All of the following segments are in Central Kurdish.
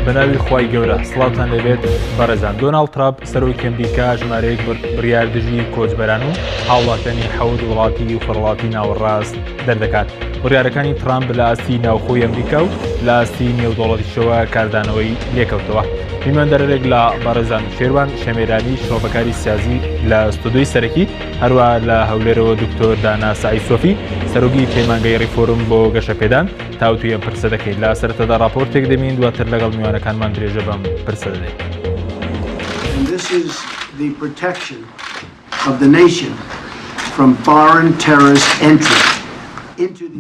بەناوی خوای گەورە سڵاوتان لەبێت بەڕێزان. دۆناڵد ترامپ سەرۆکی ئەمریکا ژمارەیەک بڕیاردژی کۆچبەران و هاوڵاتیانی حەوت وڵاتی و فڕڵاتی ناوەڕاست دەردەکات. بڕیارەکانی ترامپ لە ئاستی ناوخۆی ئەمریکا و لە ئاستی نێودوڵەتیشەوە کاردانەوەی لێکەوتەوە. میماندارێک لە بەڕێزان شێروان شەمێرانی شۆڕبەکاری سیازی لە ستودیۆی سەرەکی، هەروە لە هەولێرەوە دکتۆر دانا سعی سۆفی سەرۆکی پەیمانگەی ڕیفۆرم بۆ گەشەپێدان تاوتوی ئەم پرسە دەکەیت. لە سەرەتادا راپۆرتێک دەمین، دواتر لەگەڵ میوانەکانمان درێژە بەم پرسە دەدەین.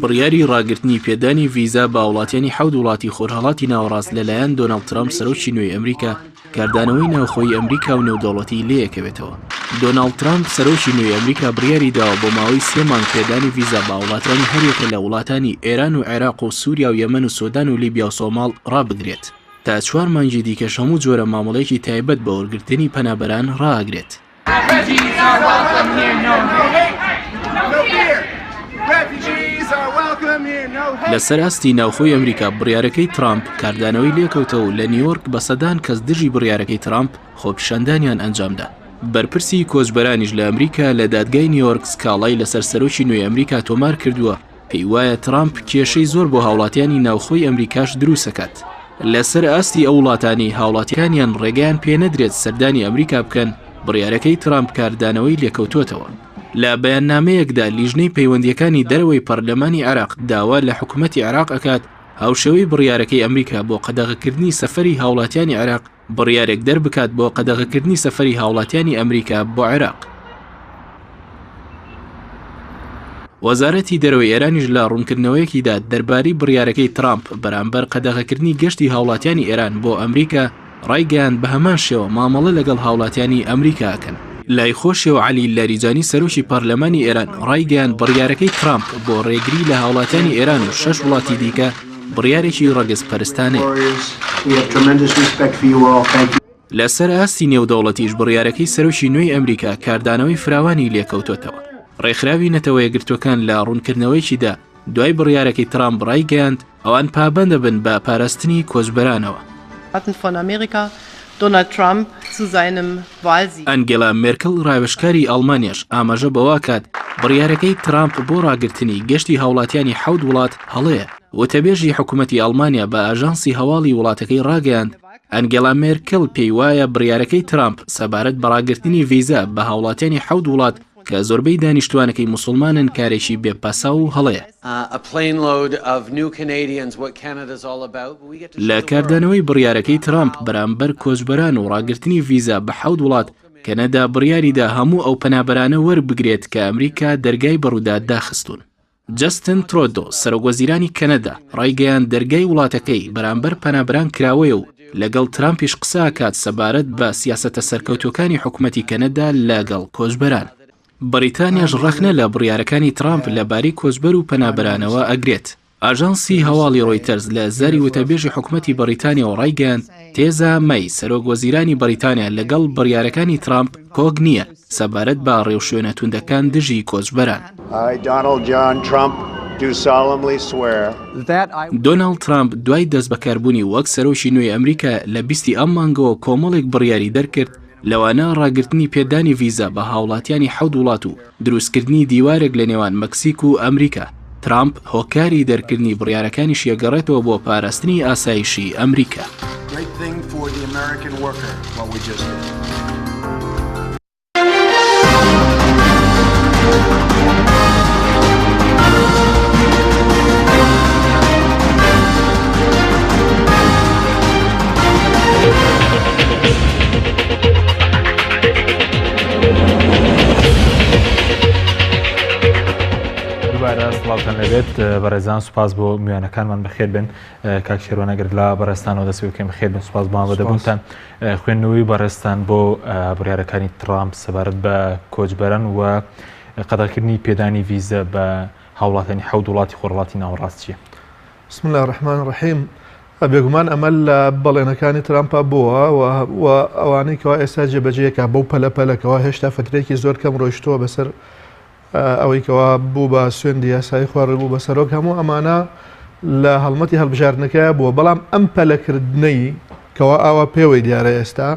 بڕیاری ڕاگررتنی پێدانی ڤیزا بە وڵاتیانی حەوت وڵاتی خۆرهەڵاتی ناوەڕاست لەلایەن دۆناڵد ترامپ سەرۆکی نوێی ئەمریکا کاردانەوەی ناوخۆی ئەمریکا و نێودەوڵەتی لێیەکەوێتەوە. دۆناڵد ترامپ سەرۆکی نوێی ئەمریکا بڕیاری داوە بۆ ماوەی 3 مانگ پێدانی ڤیزا بە وڵاتانی هەریەکە لە وڵاتانی ئێران و عێراق و سووریا و یەمەن و سۆدان و لیبیا و سۆماڵ ڕابگرێت تا 4 مانگی دیکەش هەموو جۆرە مامەڵەیەکی تایبەت بە وەرگرتنی پەنابەران ڕاگرێت. لەسەر ئاستی ناوخۆی ئەمریکا بڕیارەکەی ترامپ کاردانەوەی لێکەوتەوە و لە نیویۆرک بە سەدان کەس دژی بڕیارەکەی ترامپ خۆپیشاندانیان ئەنجامدا. بەرپرسی کۆچبەرانیش لە ئەمریکا لە دادگای نیویۆرک سکاڵای لەسەر سەرۆکی نوێی ئەمریکا تۆمار کردووە پێی وایە ترامپ کێشەی زۆر بۆ هاوڵاتیانی ناوخۆی ئەمریکاش دروستەکات. لەسەر ئاستی ئەو وڵاتانی هاوڵاتیانیان ڕێگەیان پێنەدرێت سەردانی ئەمریکا بکەن، بڕیارەکەی ترامپ کاردانەوەی لێکەوتوتەوە. لە بەیاننامەیەکدا لیژنەی پەیوەندیەکانی دەرەوەی پەرلەمانی عێراق داوا لە حکوومەتی عێراق ئەکات هاوشێوەی بڕیارەکەی ئەمریکا بۆ قەدەغەکردنی سەفەری هاوڵاتیانی عێراق بڕیارێک دەربکات بۆ قەدەغەکردنی سەفەری هاوڵاتیانی ئەمریکا بۆ عێراق. وەزارەتی دەرەوەی ئێرانیش لە ڕوونکردنەوەیەکیدا دەربارەی بڕیارەکەی ترامپ بەرامبەر قەدەغەکردنی گەشتی هاوڵاتیانی ئێران بۆ ئەمریکا ڕایگەیاند بە هەمان شێوە مامەڵە لەگەڵ هاوڵاتیانی ئەمریکاکەن. لای خۆشیەوە عەلی لاریجانی سەرۆکی پەرلەمانی ئێران ڕایگەیاند بڕیارەکەی ترامپ بۆ ڕێگری لە هاوڵاتیانی ئێران و 6 وڵاتی دیکە بڕیارێکی ڕەگەز پەرستانەیە. لەسەر ئاستی نێودەوڵەتیش بڕیارەکەی سەرۆکی نوێی ئەمریکا کاردانەوەی فراوانی لێکەوتوتەوە. ڕێکخراوی نەتەوە یەکگرتوەکان لە ڕوونکردنەوەیکیدا دوای بڕیارەکەی ترامپ ڕایگەیاند ئەوان پابەندە بن بە پاراستنی کۆچبەرانەوە. ئەنگێلا مێرکل ڕاوێژکاری ئەڵمانیاش ئاماژە بەوا کات بڕیارەکەی ترامپ بۆ ڕاگرتنی گەشتی هاوڵاتیانی حەوت وڵات هەڵەیە. وتەبێژی حکوومەتی ئەڵمانیا بە ئاژانسی هەواڵی وڵاتەکەی ڕاگەیاند ئەنگێلا مێرکل پێی وایە بڕیارەکەی ترامپ سەبارەت بە ڕاگرتنی ڤیزا بە هاوڵاتیانی حەوت وڵات کە زۆربەی دانیشتوانەکەی موسڵمانن کارێکی بێپاسا و هەڵەیە. لە کاردانەوەی بڕیارەکەی ترامپ بەرامبەر کۆچبەران و ڕاگرتنی ڤیزا بە حەوت وڵات کەنەدا بڕیاریدا هەموو ئەو پەنابەرانە وەربگرێت کە ئەمریکا دەرگای بەڕوودا داخستون. جەستن ترۆدۆ سەرۆکوەزیرانی کەنەدا ڕایگەیاند دەرگای وڵاتەکەی بەرامبەر پەنابەران کراوەیە و لەگەڵ ترامپیش قسە کات سەبارەت بە سیاسەتە سەرکەوتوەکانی حکوومەتی کەنەدا لەگەڵ کۆچبەران. بریتانیاش ڕەخنە لە بڕیارەکانی ترامپ لەبارەی کۆچبەر و پەنابەرانەوە ئەگرێت. ئاژانسی هەواڵی ڕۆیتەرز لە زاری وتەبێژی حکوومەتی بەریتانیا ڕایگەیاند تێزا مەی سەرۆکوەزیرانی بەریتانیا لەگەڵ بڕیارەکانی ترامپ کۆگ نییە سەبارەت بە ڕێوشوێنە توندەکان دژی کۆچبەران. دۆناڵد ترامپ دوای دەست بەکاربوونی وەک سەرۆکی نوێی ئەمریکا لە 20 ئەم مانگەوە کۆمەڵێک بڕیاری دەرکرد لەوانە ڕاگرتنی پێدانی ڤیزا بە هاوڵاتیانی حەوت وڵات و دروستکردنی دیوارێک لە نێوان مەکسیک و ئەمریکا. ترامپ هۆکاری دەرکردنی بڕیارەکانی شیەگەڕێتەوە بۆ پاراستنی ئاسایشی ئەمریکا. سڵاوتان لەبێت بەڕێزان، سوپاس بۆ میوانەکانمان بەخێر بن. کاک شێروانەگەر لە بەڕێستانەوە دەستی بکەین بەخێر بن. سوپاس بۆ ئامادەبوونتان. خوێندنەوەی بەڕێستان بۆ بڕیارەکانی ترامپ سەبارەت بە کۆچبەران و قەدەغەکردنی پێدانی ڤیزا بە هاوڵاتیانی حەوت وڵاتی خۆرهەڵاتی ناوەڕاست چییە؟ بسم الله الرحمن الرحیم. بێگومان ئەمە لە بەڵێنەکانی ترامپە بووە و ئەوانەی کەوا ئێستا جێبەجێیەکە بەو پەلەپەلەکەەوە هێشتا فترێکی زۆر کەم ڕۆیشتووە بەسەر ئەوەی کەوا بوو بە سوێندی یاسایی خوارد بوو بەسەرۆک هەموو ئەمانە لە هەڵمەتی هەڵبژاردنەکە بووە بەڵام ئەم پەلەکردنەی کەوا ئاوا پێوەی دیارە ئێستا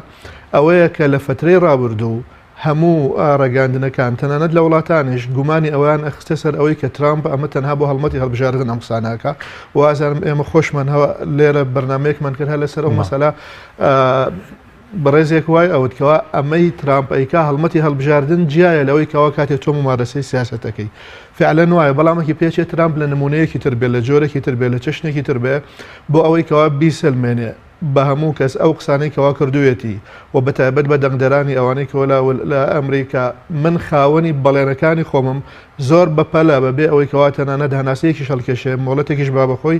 ئەوەیە کە لە فترەی ڕابردوو هەموو ڕێگاندنەکان تەنانەت لە وڵاتانیش گومانی ئەویان ئەخستە سەر ئەوەی کە ترامپ ئەمە تەنها بۆ هەڵمەتی هەڵبژاردن ئەم قساناکە وازانم ئێمە خۆشمان لێرە بەرنمەیەکمان کرد هە لەسەر ئەو مەسەلا بەڕێزێک وای ئەوتکەوە ئەمەی ترامپ ئەیکا هەڵمەتی هەڵبژاردن جیایە لەوەی کەوا کاتێک تۆ ممارەسەی سیاسەتەکەی فعلەن وایە بەڵامەکی پێچێت ترامپ لە نمونەیەکی تر بێ لە جۆرەی تر بێ لە چەشنێکی تر بێ بۆ ئەوەی کەوا بیسەلمێنێ بە هەموو کەس ئەو قسانەی کەوا کردوێتی و بەتایبەت بە دەنگدەرانی ئەوانەی کەوا لە ئەمریکا من خاوەنی بەڵێنەکانی خۆمم زۆر بەپەلە بەبێ ئەوەی کەوا تەنانەت هەناسەیەکی شەڵکێشێ مۆڵەتێکیش با بەخۆی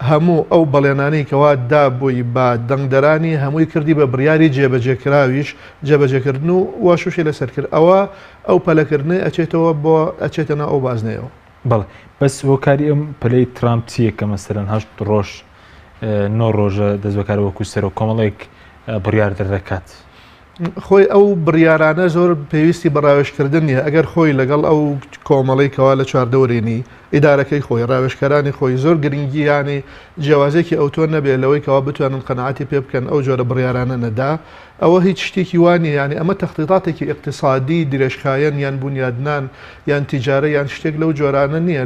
هەموو ئەو بەڵێنانی کەوا دابووی بە دەنگدەرانی هەمووی کردی بە بڕیاری جێبەجێکراویش جێبەجێکردن و واشوشی لەسەر کرد ئەو پەلەکردنی ئەچێتەوە بۆ ئەچێتەنە ئەو بازنەوە بەڵێ بەس وەکاری ئەم پلەی ترامپ چییە کە مەسەرەن هەشت ڕۆژ 9 ڕۆژە دەستبەکارەوەکو سەر و کۆمەڵێک بڕیار دەردەکات خۆی ئەو بڕیارانە زۆر پێویستی بە ڕاوێژکردن نیە ئەگەر خۆی لەگەڵ ئەو کۆمەڵی کەوا لە چواردەورێنی ئیدارەکەی خۆی ڕاوێژکەرانی خۆی زۆر گرنگی یانی جیاوازێکی ئەوتۆ نەبێت لەوەی کەوا بتوانن قەنەعاتی پێ بکەن ئەو جۆرە بڕیارانە نەدا ئەوە هیچ شتێکی وانی ینی ئەمە تەخطیطاتێکی اقتصادی درێژخایەن یان بنیادنان یان تیجارە یان شتێک لەو جۆرانە نییە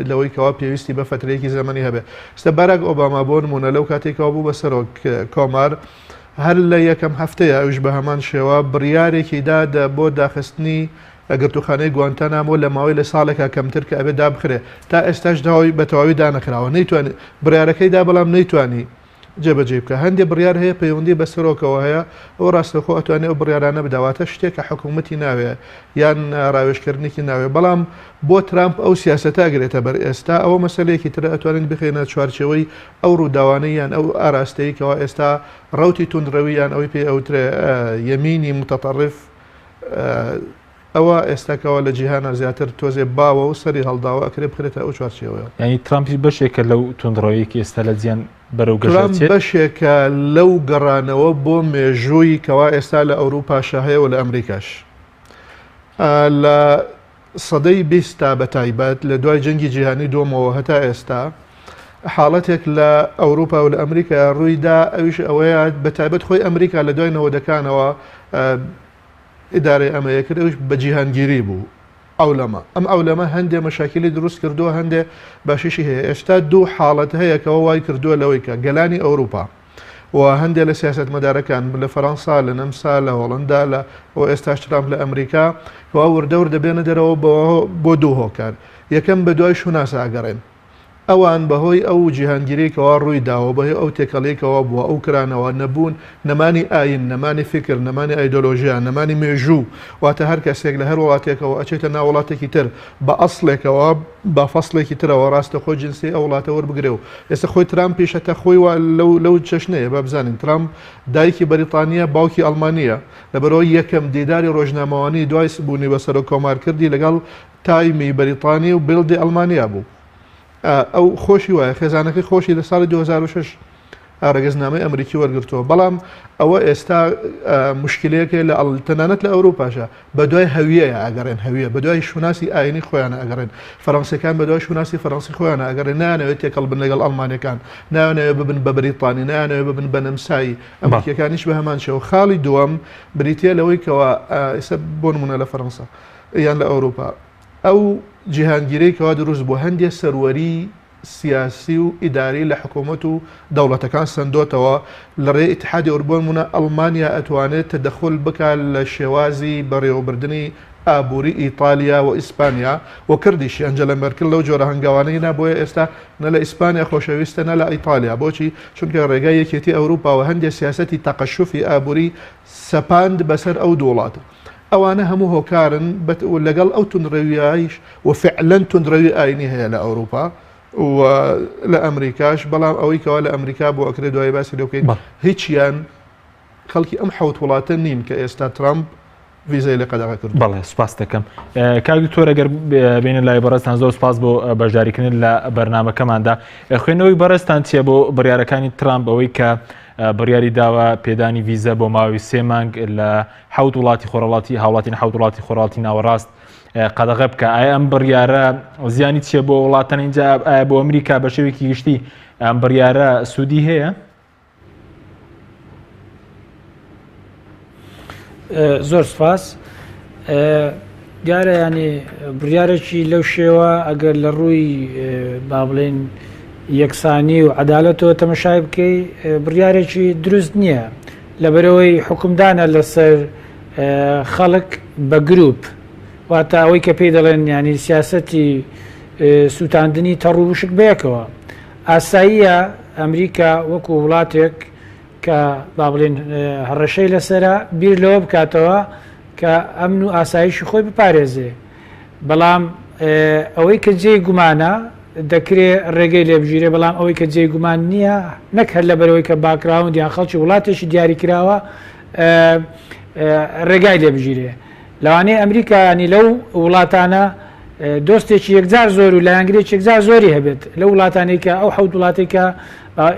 لەوەی کەوا پێویستی بە فترەیەکی زەمەنی هەبێ ستا باراک ئۆباما بۆ نمونە لەو کاتێکەوە بوو بەسەرۆک کۆمار هەر لە یەکەم هەفتەیە ئەوش بە هەمان شێوە بڕیارێکی دادە بۆ داخستنی ئەگرتوخانەی گوانتانامۆ لە ماوەی لە ساڵێکە کەمتر کە ئەبێ دابخرێ تا ئێستاش داوای بە تەواوی دانەکراوە نەیتوانێت بڕیارەکەی دا بەڵام نەیتوانی جێبەجێ بکە هەندێک بڕیار هەیە پەیوەندی بەسەرۆکەوە هەیە ئەو ڕاستەخۆ ئەتوانێت ئەو بڕیارانە بداواتە شتێکە حکوومەتی ناوێ یان ڕاوێژکردنێکی ناوێ بەڵام بۆ ترامپ ئەو سیاسەتە گرێتە بەر ئێستا ئەوە مەسەلەیەکی تر ئەتوانین بخێنە چوارچەوەی ئەو ڕووداوانەی یان ئەو ئاراستەیەکەوە ئێستا ڕوتی توندڕەوی یان ئەوەی پێ ئەوترێ یەمینی متەطەرف ئەوە ئێستاکەوە لە جیهانە زیاتر تۆزێ باوە و سەری هەڵداوە ئەکرێ بخرێتە ئەو چوارچێوەیە ینی ترامپی بەشێکە لەو توندڕەوەیەکی ئێستا لە جیان بەرەو گەڕان بەشێکە لەو گەڕانەوە بۆ مێژووی کەوا ئێستا لە ئەوروپاشە هەیە و لە ئەمریکاش لە سەدەی 20 بە تایبەت لە دوای جەنگی جیهانی دۆمەوە هەتا ئێستا حاڵەتێک لە ئەوروپا و لە ئەمریکا ڕوویدا ئەویش ئەوەیە بە تایبەت خۆی ئەمریکا لە دوای نەوەدەکانەوە ئیدارەی ئەمەیە کرد ئەوش بە جیهانگیری بوو ئەو لەمە هەندێک مەشاکلی دروست کردووە هەندێک باشیشی هەیە ئێستا دوو حاڵەت هەیە کەەوە وای کردووە لەوەی کە گەلانی ئەوروپا و هەندێک لە سیاست مەدارەکان لە فەڕەنسا لە نەمسا لە هۆڵندا لە ئێستا ترامپ لە ئەمریکا کەوا وردەور دەبێنە دەرەوە بۆ دوو هۆکار یەکەم بە دوای شوناسە ئەگەڕێن ئەوان بەهۆی ئەو جیهانگیریکەوە ڕووی داوە بەهۆی ئەو تێکەڵێکەوە بووە ئەو کرانەوە نەبوون نەمانی ئاین نەمانی فکر نەمانی ئایدۆلۆژیان نەمانی مێژوو واتە هەر کەسێک لە هەر وڵاتێکەوە ئەچێتە ناو وڵاتێکی تر بە ئەسڵێکەوە بە فەسڵێکی ترەوە ڕاستە خۆ جنسی ئەو وڵاتە وەربگرێ و ئێستا خۆی ترامپ پیشەتە خۆی لەو چەشنەیە بە بزانین ترامپ دایکی بەریتانیا باوکی ئەڵمانیە لەبەرەوەی یەکەم دیداری ڕۆژنامەوانی دوای بوونی بەسەر و کۆمارکردی لەگەڵ تایمی بەریتانی و بڵدی ئەڵمانیا بوو ئەو خۆشی وایە خێزانەکەی خۆشی لە ساڵی 2006 ڕێگەزنامەی ئەمریکی وەرگرتووە بەڵام ئەوە ئێستا مشکلەیەکە لە تەنانەت لە ئەوروپاشە بە دوای هەویەیە ئەگەڕێن هەویە بە دوای شوناسی ئاینی خۆیانە ئەگەڕێن فەڕەنسیەکان بە دوای شوناسی فەڕەنسی خۆیانە ئەگەڕێن نانەوێت تێکەڵ بن لەگەڵ ئەڵمانیەکان ناوێت ببن بە بریتانی نانەوێت ببن بە نەمسایی ئەمریکیەکانیش بە هەمان شێوە خاڵی دووەم بریتە لەوەی کەەوە ئێستا بۆ نمونە لە فەڕەنسا یان لە ئەوروپا ئەو جیهانگیرەیەکەوە دروست بۆ هەندێک سەروەری سیاسی و ئیداری لە حکوومەت و دەوڵەتەکان سندۆتەوە لە ڕێ ئیتحادی ئەوروپا ئەڵمانیا ئەتوانێت تەدەخل بکات لە شێوازی بەڕێوەبردننی ئابووری ئیتالیا و ئیسپانیا و کردیشی ئەنجەلە مەرکل لەو جۆرە هەنگاوانەی نابۆیە ئێستا نە لە ئیسپانیا خۆشەویستە نە لە ئیتالیا بۆچی چونکە ڕێگای یەکێتی ئەوروپا و هەندێک سیاسەتی تەقەشوفی ئابووری سەپاند بەسەر ئەو دووڵاتە ئەوانە هەموو هۆکارن لەگەڵ ئەو تونڕەویایش و فعلەن تونڕەوی ئاینی هەیە لە ئەوروپا و لە ئەمریکاش بەڵام ئەوەی کەوا لە ئەمریکا بۆ ئەکرێت دوای باسی لەوکەین هیچیان خەڵکی ئەم حەوت وڵاتە نین کە ئێستا ترامپ ویزای لە قەدەغا کرد. بەڵێ سوپاس دەکەم. کاک دکتۆر ئەگەر بینە لای بەڕێستان زۆر سپاس بۆ بەشداریکردن لە بەرنامەکەماندا. خوێندنەوەی بەڕێستان چیە بۆ بڕیارەکانی ترامپ ئەوەی کە بڕیاری داوە پێدانی ویزە بۆ ماوەی 3 مانگ لە 7 وڵاتی خۆرهڵاتی هاوڵاتین 7 وڵاتی خۆرهڵاتی ناوەڕاست قەدەغە بکە. ئایا ئەم بڕیارە زیانی چیە بۆ وڵاتان اینجا ئایا بۆ ئەمریکا بە شێوێکی گشتی ئەم بڕیارە سوودی هەیە؟ زۆر سپاس. دیارە ینی بڕیارێکی لەو شێوە ئەگەر لە ڕووی با بڵێن یەکسانی و عەدالەتەوە تەمەشای بکەی بڕیارێکی دروست نییە لەبەرەوەی حکومدانە لەسەر خەڵک بە گروپ واتە ئەوەی کە پێی دەڵێن ینی سیاسەتی سووتاندنی تەڕووشک بەیەکەوە. ئاساییە ئەمریکا وەکو وڵاتێک کە با بڵێن هەڕەشەی لەسرە بیر لەوە بکاتەوە کە ئەمن و ئاسایشی خۆی بپارێزێ، بەڵام ئەوەی کە جێی گومانە دەکرێت ڕێگەی لێبژیرێ، بەڵام ئەوەی کە جێی گومان نییە نەک هەر لەبەرەوەی کە باکراون یان خەڵکی وڵاتێکی دیاری کراوە ڕێگای لێبژیرێ. لەوانەیە ئەمریکا ینی لەو وڵاتانە دۆستێکی یەکجار زۆر و لایەنگرێکی یەکجار زۆری هەبێت لەو وڵاتانەی کە ئەو حەوت وڵاتی کە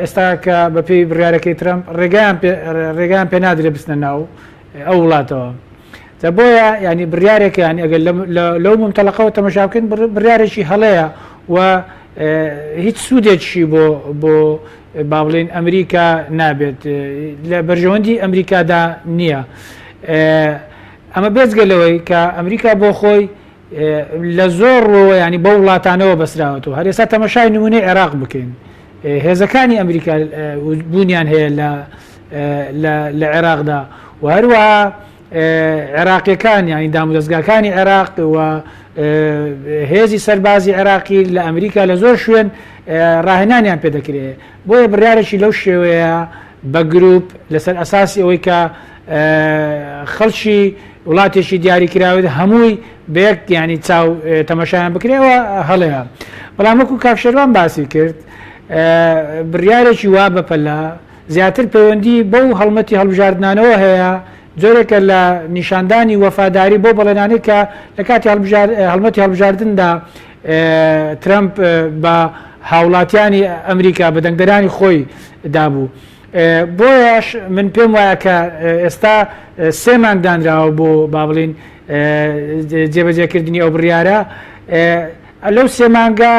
ئێستا کە بەپێی بڕیارەکەی ترامپ ڕێگەیان پێ نادرێ بستنە ناو ئەو وڵاتەوە. بۆیە ینی بڕیارێکە ینی ئەگەر لەو ممتەلەقەوە تەمەشا بکەن بڕیارێکی هەڵەیە و هیچ سوودێکی بۆ با بڵێن ئەمریکا نابێت، لە بەرژەوەندی ئەمریکادا نییە. ئەمە بێزگەلەوەی کە ئەمریکا بۆ خۆی لە زۆر ڕۆوە ینی بۆ وڵاتانەوە بەسراوەتەوە. هەر ئێستا تەمەشای نمونەی عێراق بکەین. هێزەکانی ئەمریکا بوونیان هەیە لە عێراقدا و هەروەها عێراقیەکان ینی دامودەستگاکانی عێراق و هێزی سەربازی عێراقی لە ئەمریکا لە زۆر شوێن ڕاهێنانیان پێدەکرێت. بۆیە بڕیارێکی لەو شێوەیە بە گروپ لەسەر ئەساسی ئەوەی کە خەڵکی وڵاتێکی دیاریکراوێت هەمووی بەیەک ینی چاو تەمەشایان بکرێەوە هەڵەیە. بەڵام وەکو کاکشێروان باسی کرد بڕیارێکی وا بەپەلا زیاتر پەیوەندی بەو هەڵمەتی هەڵبژاردنانەوە هەیە، جۆرێکە لە نیشاندانی وەفاداری بۆ بەڵێنانی کە لە کاتی هەڵمەتی هەڵبژاردندا ترامپ بە هاوڵاتیانی ئەمریکا بە دەنگدەرانی خۆی دابوو. بۆیەش من پێم وایە کە ئێستا 3 مانگ دانراوە بۆ با بڵین جێبەجێکردنی ئەو بڕیارە. لەو 3 مانگە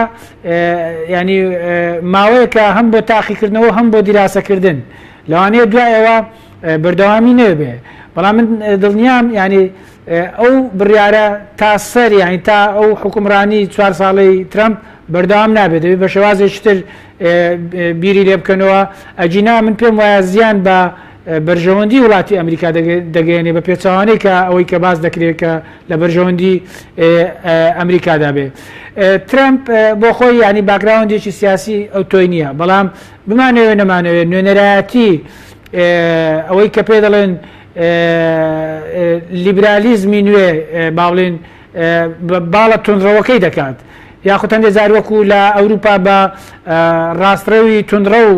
ینی ماوەیەکە هەم بۆ تاقیکردنەوە هەم بۆ دیراسەکردن، لەوانەیە دوایەوە بەردەوامی نەبێ. بەڵام من دڵنیام ینی ئەو بڕیارە تا سەر ینی تا ئەو حکومڕانی 4 ساڵەی ترامپ بەردەوام نابێت، دەبێت بە شێوازێکتر بیری لێ بکەنەوە. ئەجینا من پێم وایە زیان بە بەرژەوەندی وڵاتی ئەمریکا دەگەێنێ بە پێچەوانەی کە ئەوەی کە باز دەکرێت کە لە بەرژەوەندی ئەمریکادا بێ. ترامپ بۆ خۆی ینی باگراوندێکی سیاسی ئەو تۆی نییە، بەڵام بمانەوێ نەمانەوێت نوێنەرایەتی ئەوەی کە پێ دەڵێن لیبرالیزمی نوێ با بڵێن باڵە تونندڕەوەکەی دەکات، یاخود هەندێک جار وەکو لە ئەوروپا بە ڕاستڕەوی تونندڕە و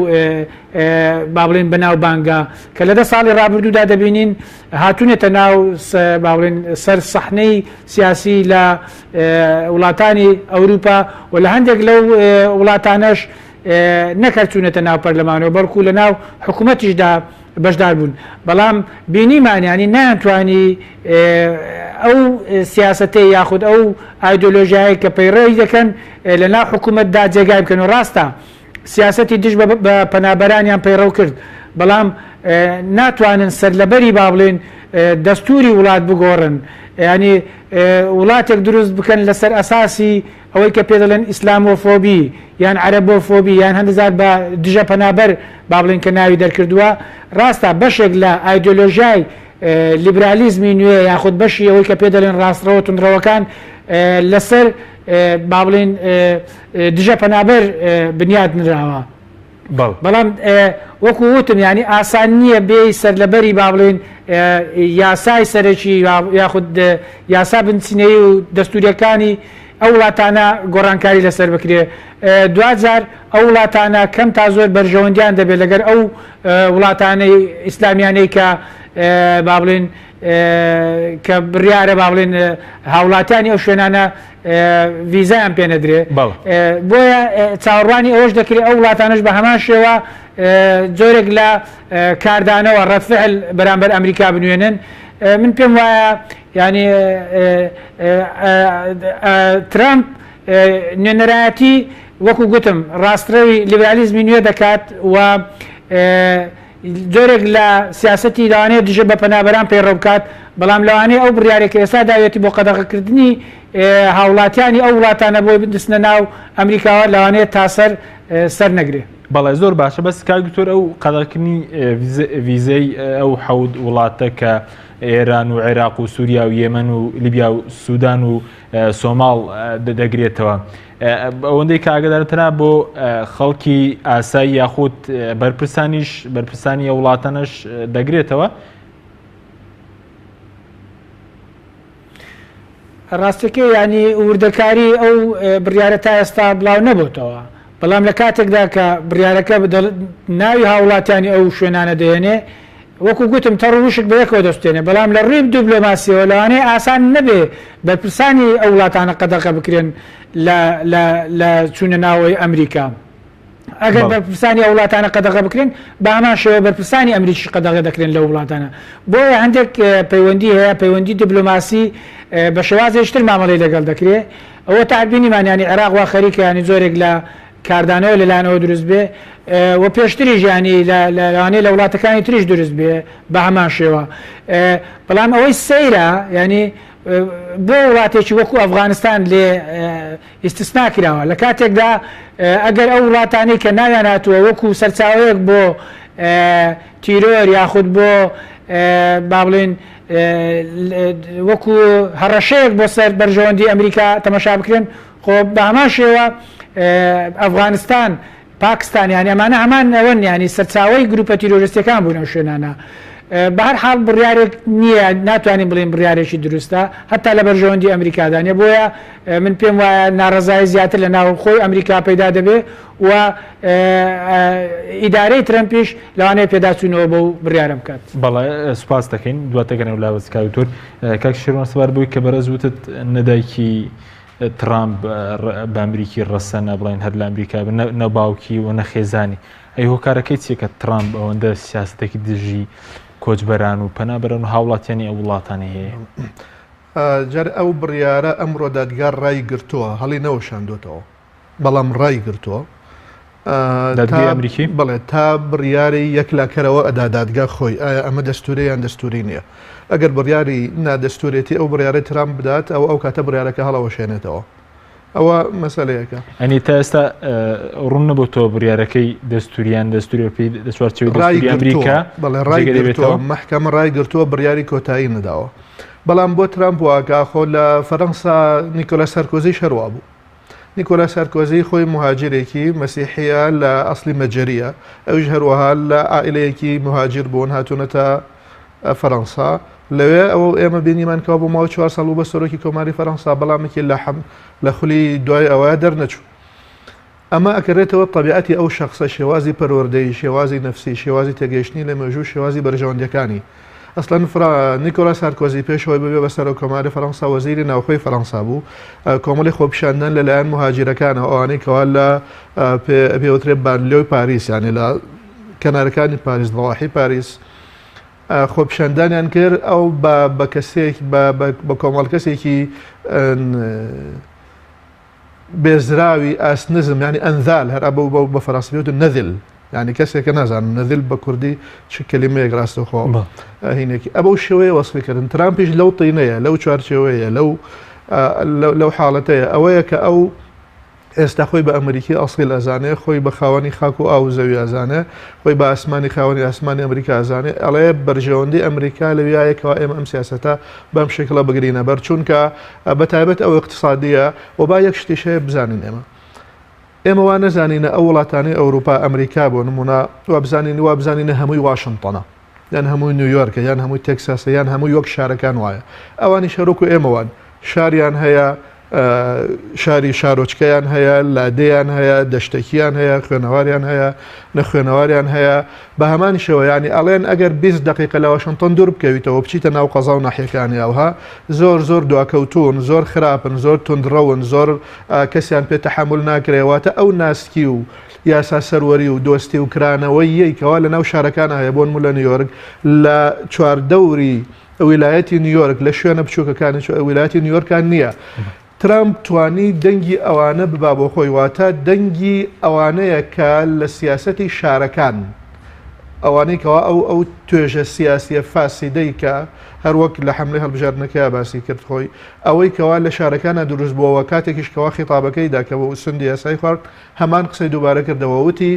با بڵێن بەناو بانگا کە لە 10 ساڵی ڕابردوودا دەبینین هاتوونێتە ناو با بڵێن سەر سەحنەی سیاسی لە وڵاتانی ئەوروپا و لە هەندێک لەو وڵاتانەش نەکەچوونێتە ناو پەرلەمانەوە بەڵکو لە ناو حکوومەتیشدا بەشدار بوون. بەڵام بینیمانیانی ناتوانی ئەو سیاستەی یاخود ئەو ئایدۆلۆژیایی کە پەیڕێی دەکەن لە ناو حکوومەتدا جێگای بکەن و ڕاستە سیاسەتی دژ بە پەنابەرانیان پەیڕەو کرد، بەڵام ناتوانن سەر لەبەری با بڵێن دەستوری وڵات بگۆڕن، ینی وڵاتێک دروست بکەن لەسەر ئەساسی ئەوەی کە پێ دەڵێن ئیسلامۆفۆبی یان عەرەبۆفۆبی یان هەندزار بە دژە پەنابەر با بڵێن کە ناوی دەرکردووە. ڕاستە بەشێک لە ئایدۆلۆژیای لیبرالیزمی نوێ یاخود بەشی ئەوەی کە پێ دەڵێن ڕاستڕەوە تونندڕەوەکان لەسەر با بڵێن دژە پەنابەر بنیاد نراوە. بەڵام وەکو وتم ینی ئاسان نییە بێ سەر لەبەری با بڵێن یاسای سەرەکی یاخود یاسا بنچینەی و دەستوریەکانی ئەو وڵاتانە گۆڕانکاری لەسەر بکرێ. دوجار ئەو وڵاتانە کەم تا زۆر بەرژەوەندیان دەبێت لەگەر ئەو وڵاتانەی ئیسلامیانەی کە با بڵێن کە بڕیارە با بڵێن هاوڵاتیانی ئەو شوێنانە ڤیزایان پێ نەدرێ بۆیە چاوەڕوانی ئەوەش دەکرێت ئەو وڵاتانش بە هەمان شێوە جۆرێک لە کاردانەوە ڕەفعل بەرامبەر ئەمریکا بنوێنن من پێم وایە ینی ترامپ نوێنەرایەتی وەکو گوتم ڕاستڕەوی لیبرالیزمی نوێ دەکات و جۆرێک لە سیاسەتی لەوانەیە دژە بە پەنابەران پەیڕەو بکات بەڵام لەوانەیە ئەو بڕیارێک ئێستا داوێتی بۆ قەدەغەکردنی هاوڵاتیانی ئەو وڵاتانە بۆی بستنە ناو ئەمریکاوە لەوانەیە تاسەر سەر نەگرێ. بەڵێ زۆر باشە بەس کاگتۆر ئەو قەدەغەکردنی ڤیزەی ئەو حەوت وڵاتە کە ئێران و عێراق و سووریا و یێمەن و لیبیا و سوودان و سۆماڵ دەگرێتەوە ئەوەندەی کاگەدارتەنە بۆ خەڵکی ئاسایی یاخود بەرپرسانی ئەو وڵاتانەش دەگرێتەوە. ڕاستەکەی ینی وردەکاری ئەو بڕیارە تا ئێستا بڵاو نەبووتەوە بەڵام لە کاتێکدا کە بڕیارەکە ناوی هاوڵاتیانی ئەو شوێنانە دێنێ وەکو گوتم تەڕوشک بەیەکەوە دەستێنێ بەڵام لە ڕێی دیبلۆماسیەوە لەوانەیە ئاسان نەبێ بەرپرسانی ئەو وڵاتانە قەدەغە بکرێن لە چوونە ناوەی ئەمریکا. ئەگەر بەرپرسانی ئەو وڵاتانە قەدەغە بکرێن بە هەمان شێوە بەرپرسانی ئەمریکی قەدەغە دەکرێن لە وڵاتانە بۆیە هەندێک پەیوەندی هەیە پەیوەندی دیبلۆماسی بە شێوازێشتر مامەڵی لەگەڵ دەکرێت ئەوە تعبینیمانیانی عێراق وا خەریکە ینی زۆرێک لە کاردانەوە لەلایەنەوە دروست بێ و پێشتری ژیانی لەوانەیە لە وڵاتەکانی تریش دروست بێ بە هەمان شێوە بەڵام ئەوەی سەیرە ینی بۆ وڵاتێکی وەکو ئەفغانستان لێ ئیستثنا کراوە لە کاتێکدا ئەگەر ئەو وڵاتانی کە ناویان هاتووە وەکو سەرچاوەیەک بۆ تیرۆر یاخود بۆ با بڵێن وەکو هەڕەشەیەک بۆ سەر بەرژەوەندی ئەمریکا تەمەشا بکرێن خۆ بە هەمان شێوە ئەفغانستان پاکستان یانی ئەمانە هەمان ئەوەن ینی سەرچاوەی گروپە تیرۆریستەکان بوون ئەو شوێنانە بە هەر حاڵ بڕیارێک نییە ناتوانین بڵێن بڕیارێکی دروستە هەتا لە بەرژەوەندی ئەمریکادانە بۆیە من پێم وایە ناڕزایی زیاتر لە ناو خۆی ئەمریکا پەیدا دەبێ و ئیدارەی ترەمپیش لەوانەیە پێداچوونەوە بەو بڕیارە بکات. بەڵێ سوپاس دەکەین دواتەگەنە و لاوەزکاوتۆر کاک شێروان سەبار بووی کە بەرەز وتت نەدایکی ترامپ بە ئەمریکی ڕەسەنە بڵێن هەر لە ئەمریکا نەباوکی و نەخێزانی ئەی هۆکارەکەی چیە کە ترامپ ئەوەندە سیاستێکی دژی کۆچبەران و پەنابەران و هاوڵاتیانی ئەو وڵاتانی هەیە جار ئەو بڕیارە ئەمڕۆ دادگار ڕای گرتووە هەڵی نەوەشاندوتەوە بەڵام ڕای گرتووە ئەمریکی بڵێ تا بڕیاری یەکلاکەرەوە ئەدا دادگا خۆی ئایا ئەمە دەستوری یان دەستوری نییە ئەگەر بڕیاری نادەستورێتی ئەو بڕیارە ترامپ بدات ئەو کاتە بڕیارەکە هەڵەوەشێنێتەوە ئەوە مەسەلەیەکە ئەنی تا ئێستا ڕوون نەبوو تۆ بڕیارەکەی دەستوریان دەستوری دەستوری ئەمریکا بەڵێ ڕای گرتووە محکەمە ڕای گرتووە بڕیاری کۆتایی نەداوە بەڵام بۆ ترامپ واکە خۆ لە فەرەنسا نیکۆلا سارکۆزی شەروا بوو نیکۆلا سارکۆزی خۆی مهاجرێکی مەسیحیە لە ئەسلی مەجەریە ئەوش هەروەها لە ئائیلەیەکی مهاجر بوون هاتوونەتە فەرەنسا لەوێ ئەوە ئێمە بینیمان کەوا بۆ ماوە 4 ساڵ و بە سەرۆکی کۆماری فەرەنسا بەڵامێکی لە خولی دوای ئەوە دەرنەچوو ئەمە ئەکرێتەوە طبیعەتی ئەو شخصە شێوازی پەروەردەی شێوازی نەفسی شێوازی تێگەیشتنی لە مێژوو شێوازی بەرژەوەندەکانی ئەسڵەن نیکۆلا سارکۆزی پێشەوەی ببێ بە سەرۆک کۆماری فەرەنسا وەزیری ناوخۆی فەرەنسا بوو کۆمەڵی خۆپیشاندن لەلایەن مهاجرەکانە ئەوانەی کەوا لە پێوترێ بانلیۆی پاریس یانی لە کەنارەکانی پاریس دڵاحی پاریس خۆپیشاندانیان کرد ئەو بە کەسێک بە کۆمەڵ کەسێکی بێزراوی ئاسنزم ینی ئەنذال هەر ئەبە بە فەڕەنسیوت نەذل ینی کەسێکە نازانم نەذل بە کوردی چ کەلیمەیەک ڕاستەوخۆ هینێکی ئەبە شێوەیە وەسفیکردن ترامپیش لەو تینەیە لەو چوارچێوەیە لەو حاڵەتەیە ئەوەیە کە ئەو ئێستا خۆی بە ئەمریکی ئەسڵی ئەزانێ خۆی بە خاوەنی خاک و ئاو زەوی ئازانێ خۆی بە ئاسمانی خاوەنی ئاسمانی ئەمریکا ئازانێ ئەڵێ بەرژەوەندی ئەمریکا لەویایەکەوە ئێمە ئەم سیاسەتە بەم شکڵە بگرینە بەر چونکە بەتایبەت ئەو اقتصادیە و با یەک شتیش هەیە بزانین ئێمە وا نەزانینە ئەو وڵاتانی ئەوروپا ئەمریکا بۆ نمونە وا بزانینە هەمووی واشنگتۆنە یان هەمووی نیویۆرکە یان هەمووی تێکساسە یان هەمووی وەک شارەکان وایە ئەوانی شەرۆک و ئێمەوان شاریان هەیە شاری شارۆچکەیان هەیە، لادەیان هەیە، دەشتێکیان هەیە، خوێنەواریان هەیە، نەخوێنەواریان هەیە. بە هەمانیشەوە ینی ئەڵێن ئەگەر 20 دقیقە لە واشنگتن دوور بکەویتەوە بچیتە ناو قەزا و ناحیەکانی ئەوها زۆر دواکەوتون، زۆر خراپن، زۆر تندڕەون، زۆر کەسیان پێ تەحمل ناکرێواتە ئەو ناسکی و یاسا سەروەری و دۆستی و کرانەوەی یەکەوە لە ناو شارەکان هەیە بۆن لە نیویۆرک لە چواردەوری ویلایەتی نیویۆرک لە شوێنە بچووکەکانی ویلایەتی نیویۆرکان نییە. ترامپ توانی دەنگی ئەوانە ببا بۆ خۆی واتە دەنگی ئەوانەیە کە لە سیاسەتی شارەکان ئەوانەی کەوا ئەو توێژە سیاسیە فاسیدەی کە هەروەک لە حملەی هەڵبژاردنەکەی باسی کرد خۆی ئەوەی کەوا لە شارەکانە دروست بووەوە کاتێکیش کەوا خیتابەکەیدا کە بۆ سندی یاسای خوارد هەمان قسەی دووبارە کردەوە وتی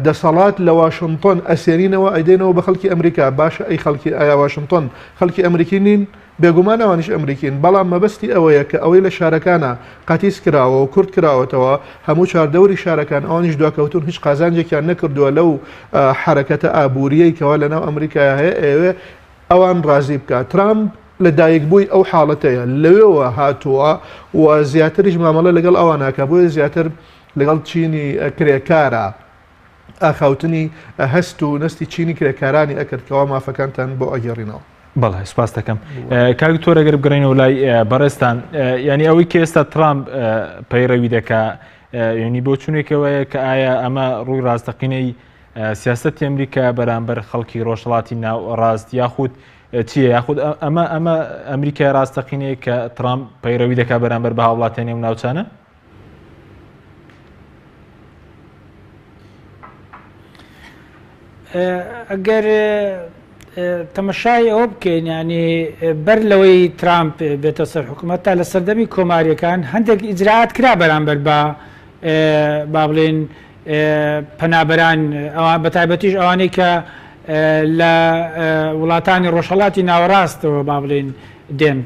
دەسەڵات لە واشنگتن ئەسێنینەوە ئەیدێنەوە بە خەڵکی ئەمریکا باشە ئەی خەڵکی ئایا واشنگتن خەڵکی ئەمریکی نین بێگومان ئەوانیش ئەمریکین بەڵام مەبەستی ئەوەیە کە ئەوەی لە شارەکانە قاتیس کراوە و کورد کراوەتەوە هەموو چواردەوری شارەکان ئەوانیش دواکەوتون هیچ قازانجێکیان نەکردووە لەو حرەکەتە ئابووریەی کەوا لەناو ئەمریکای هەیە ئێوێ ئەوان ڕازی بکات. ترامپ لە دایکبووی ئەو حاڵەتەیە لەوێەوە هاتووە و زیاتریش مامەڵە لەگەڵ ئەواناکە بۆیە زیاتر لەگەڵ چینی کرێکارە ئاخاوتنی هەست و نستی چینی کرێکارانی ئەکردکەوە مافەکانتان بۆ ئەگەڕینەوە. بەڵێ سپاس دەکەم. کاک تۆر ئەگەر بگەڕێنەوە لای بەڕێستان ینی ئەوەی کە ئێستا ترامپ پەیڕەوی دەکا ینی بۆ چونێکەوەیە کە ئایا ئەمە ڕووی ڕاستەقینەی سیاسەتی ئەمریکا بەرامبەر خەڵکی ڕۆژهەڵاتی ناو ڕاست یاخود چییە یاخود ئەمە ئەمریکای ڕاستەقینەیە کە ترامپ پەیڕەوی دەکا بەرامبەر بە هاوڵاتیانی و ناوچانە؟ ئەگەر تەمەشای ئەوە بکەین ینی بەر لەوەی ترامپ بێتە سەر حکوومەت تا لە سەردەمی کۆماریەکان هەندێک ئیجراعات کرا بەرامبەر با بڵێن پەنابەران ئەوان بە تایبەتیش ئەوانەی کە لە وڵاتانی ڕۆژهەڵاتی ناوەڕاستەوە با بڵێن دێن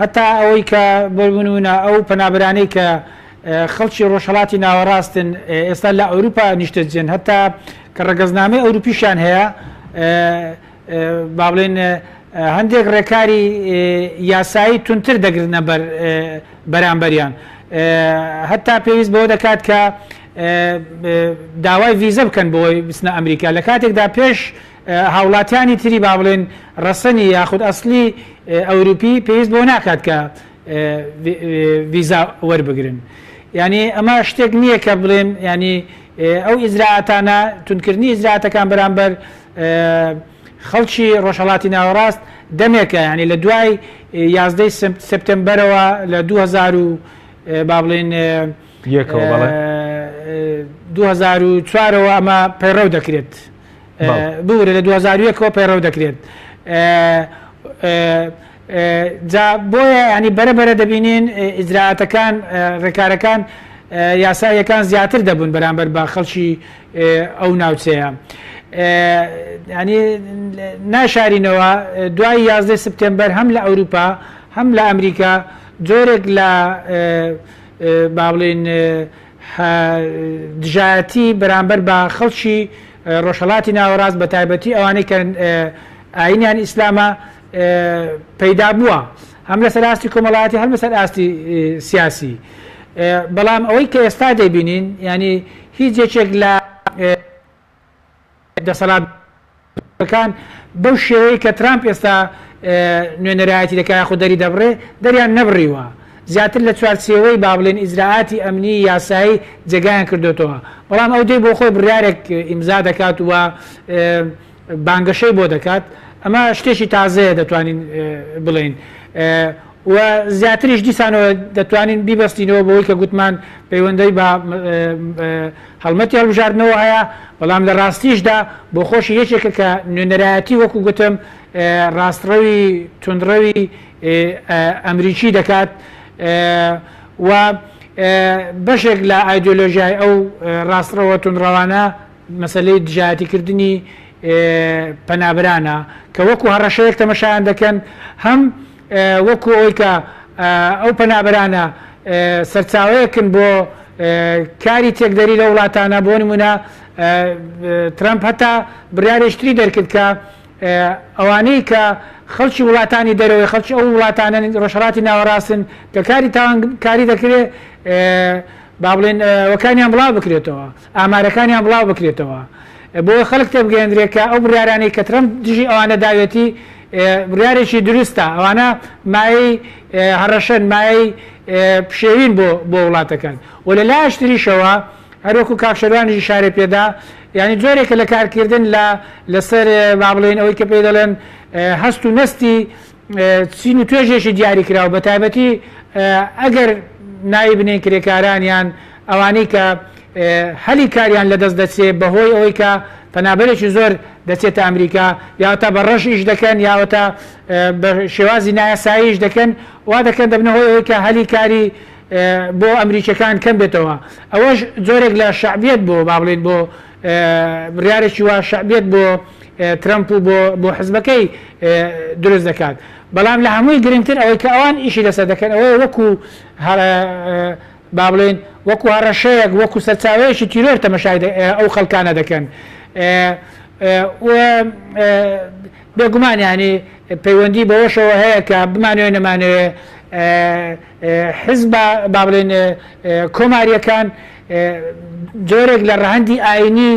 هەتا ئەوەی کە بۆنمونە ئەو پەنابەرانەی کە خەڵکی ڕۆژهەڵاتی ناوەڕاستن ئێستا لە ئەوروپا نیشتەجێن هەتا کە ڕەگەزنامەی ئەوروپیشان هەیە با بڵێن هەندێک ڕێکاری یاسایی تونتر دەگرنە بەرامبەریان هەتا پێویست بەوە دەکات کە داوای ڤیزە بکەن بۆی بچنە ئەمریکا لە کاتێکدا پێش هاوڵاتیانی تری با بڵێن ڕەسەنی یاخود ئەسلی ئەوروپی پێویست بۆ ناکات کە ڤیزا وەربگرن. ینی ئەمە شتێک نییە کە بڵێن ینی ئەو ئیزراعاتانە تونکردنی ئیزراعاتەکان بەرامبەر خەڵکی ڕۆژهەڵاتی ناوەڕاست دەمێکە ینی لە دوای 11 سپتەمبەرەوە لە 2000 با بڵێن 2004ەوە ئەمە پەیڕەو دەکرێت بورە لە 2001ەوە پەیڕەو دەکرێت. جا بۆیە ینی بەرەبەرە دەبینین ئیجراعاتەکان ڕێکارەکان یاساییەکان زیاتر دەبوون بەرامبەر بە خەڵکی ئەو ناوچەیە. ینی ناشارینەوە دوای 11 سپتێمبەر هەم لە ئەوروپا هەم لە ئەمریکا جۆرێک لە با بڵێن دژایەتی بەرامبەر بە خەڵکی ڕۆژهەڵاتی ناوەڕاست بە تایبەتی ئەوانەی کە ئاینیان ئیسلامە پەیدا بووە هەم لەسەر ئاستی کۆمەڵایەتی هەم لەسەر ئاستی سیاسی. بەڵام ئەوەی کە ئێستا دەبینین ینی هیچ یەکێک لە دەسەڵاتەکان بەو شێوەیە کە ترامپ ئێستا نوێنەرایەتی دەکات یاخود دەری دەبڕێ دەریان نەبڕیوە زیاتر لە چوارچێوەی با بڵێن ئیجراعاتی ئەمنی یاسایی جێگایان کردوتەوە. بەڵام ئەو دێ بۆ خۆی بڕیارێک ئیمزا دەکات وە بانگەشەی بۆ دەکات ئەمە شتێکی تازەیە دەتوانین بڵێن و زیاتریش دیسانەوە دەتوانین بیبەستینەوە بەوەی کە گوتمان پەیوەندەی بە هەڵمەتی هەڵبژاردنەوە هەیە بەڵام لە ڕاستیشدا بۆ خۆشی یەکێکە کە نوێنەرایەتی وەکو گوتم ڕاستڕەوی تونندڕەوی ئەمریکی دەکات و بەشێک لە ئایدۆلۆژیای ئەو ڕاستڕەوە تونندڕەوانە مەسەلەی دژایەتیکردنی پەنابرانە کە وەکو هەڕەشەیەک تەمەشایان دەکەن هەم وەکو ئەوی کە ئەو پەنابرانە سەرچاوەیەکن بۆ کاری تێکدەری لە وڵاتانە بۆ نمونە ترامپ هەتا بڕیارێشتری دەرکرد کە ئەوانەی کە خەڵکی وڵاتانی دەرەوەی خەڵکی ئەو وڵاتانە ڕۆژهەڵاتی ناوەڕاستن کە کاری دەکرێت با بڵێن وەکانیان بڵاو بکرێتەوە ئامارەکانیان بڵاو بکرێتەوە بۆ خەڵک تێبگەێنرێت کە ئەو بڕیارانەی کە ترەمپ دژی ئەوانە داوێتی بڕیارێکی دروستە ئەوانە مایەی هەڕەشەن مایەی پشێوین بۆ وڵاتەکان و لە لاشتریشەوە هەروەکو کاکشەروانی شارێ پێدا یعنی جۆرێکە لە کارکردن لەسەر با بڵێن ئەوەی کە پێ دەڵێن هەست و نستی چین و توێژێکی دیاری کراوە بە تایبەتی ئەگەر ناوی بنێن کرێکارانیان ئەوانەی کە هەلی کاریان لەدەست دەچێت بەهۆی ئەوەی کە پەنابەرێکی زۆر دەچێتە ئەمریکا یاوەتە بە ڕەش ئیش دەکەن یاوەتە بە شێوازی نایاساییش دەکەن وا دەکەن دەبنەوەی ئەوەی کە هەلی کاری بۆ ئەمریکەکان کەم بێتەوە ئەوەش جۆرێک لە شعبیت بۆ با بڵێن بۆ بڕیارێکی وا شعبیت بۆ ترەمپ و بۆ حزبەکەی دروست دەکات بەڵام لە هەمووی گرنگتر ئەوەی کە ئەوان ئیشی لەسەر دەکەن ئەوەی وەکو با بڵێن وەکو هەڕەشەیەک وەکو سەرچاوەیەکی تیرۆر تەمەشای ئەو خەڵکانە دەکەن بێگومان ینی پەیوەندی بەوەشەوە هەیە کە بمانوێ نەمانوێ حزب با بڵێن کۆماریەکان جۆرێک لە ڕەهەندی ئاینی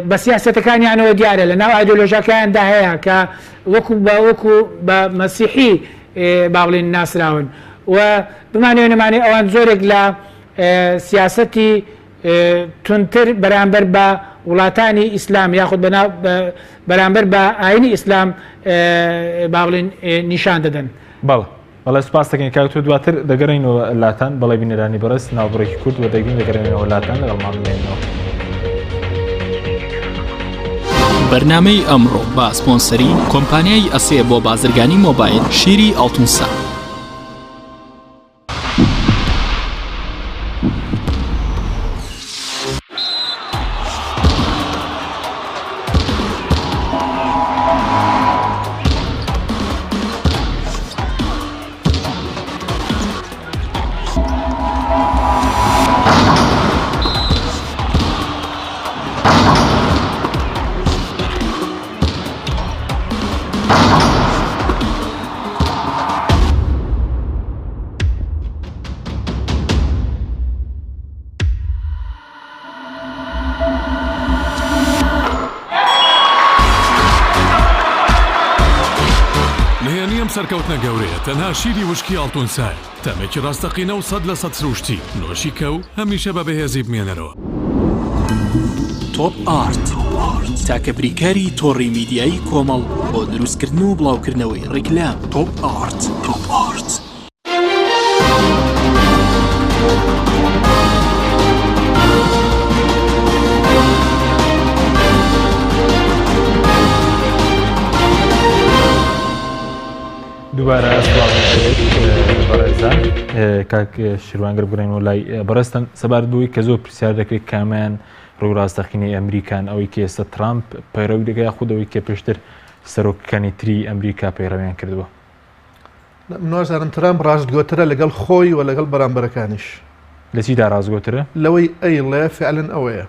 بە سیاسەتەکانیانەوە دیارە لە ناو ئایدۆلۆژیەکاندا هەیە کە وەکو بە مەسیحی با بڵێن ناسراون و بمانوێ نەمانێ ئەوان زۆرێک لە سیاسەتی تونتر بەرامبەر بە وڵاتانی ئیسلام یاخود بەرامبەر بە ئاینی ئیسلام با بڵێن نیشان دەدەن. بەڵێ سوپاس دەکەین کاک تۆ دواتر دەگەڕینەوە لاتان بەڵێ بینەرانی بەڕست ناوبڕێکی کورد و دەگەین دەگەڕێنەوە لاتان لەگەڵمان بێنەوە. بەرنامەی ئەمڕۆ بە سپۆنسەری کۆمپانیای ئەسێ بۆ بازرگانی مۆبایل شیری ئاڵتونسا. سەرکەوتنە گەورەیە تەنها شیری وشکی ئاڵتونسایە تەمێکی ڕاستەقینە و 100% سروشتی نۆشی کە و هەمیشە بە بەهێزی بمێنەرەوە. تۆپ ئارت تاکە بریکاری تۆڕی میدیایی کۆمەڵ بۆ دروستکردن و بڵاوکردنەوەی ڕیکلام. تۆپ ئارت. دووبارە بەڕێزان کاک شیروانگەر بگرین و لای بەڕێستان سەبارەت بووی کە زۆر پرسیار دەکرێت کامیان ڕووڕاستەقینەی ئەمریکان ئەوەی کە ئێستا ترامپ پەیڕەوی دەکات خودەوەی کە پێشتر سەرۆکەکانی تری ئەمریکا پەیڕەویان کردووە. نازانم ترامپ ڕاستگۆترە لەگەڵ خۆی و لەگەڵ بەرامبەرەکانیش. لە چیدا ڕاستگۆترە؟ لەوەی ئەیڵێ فعلەن ئەوەیە.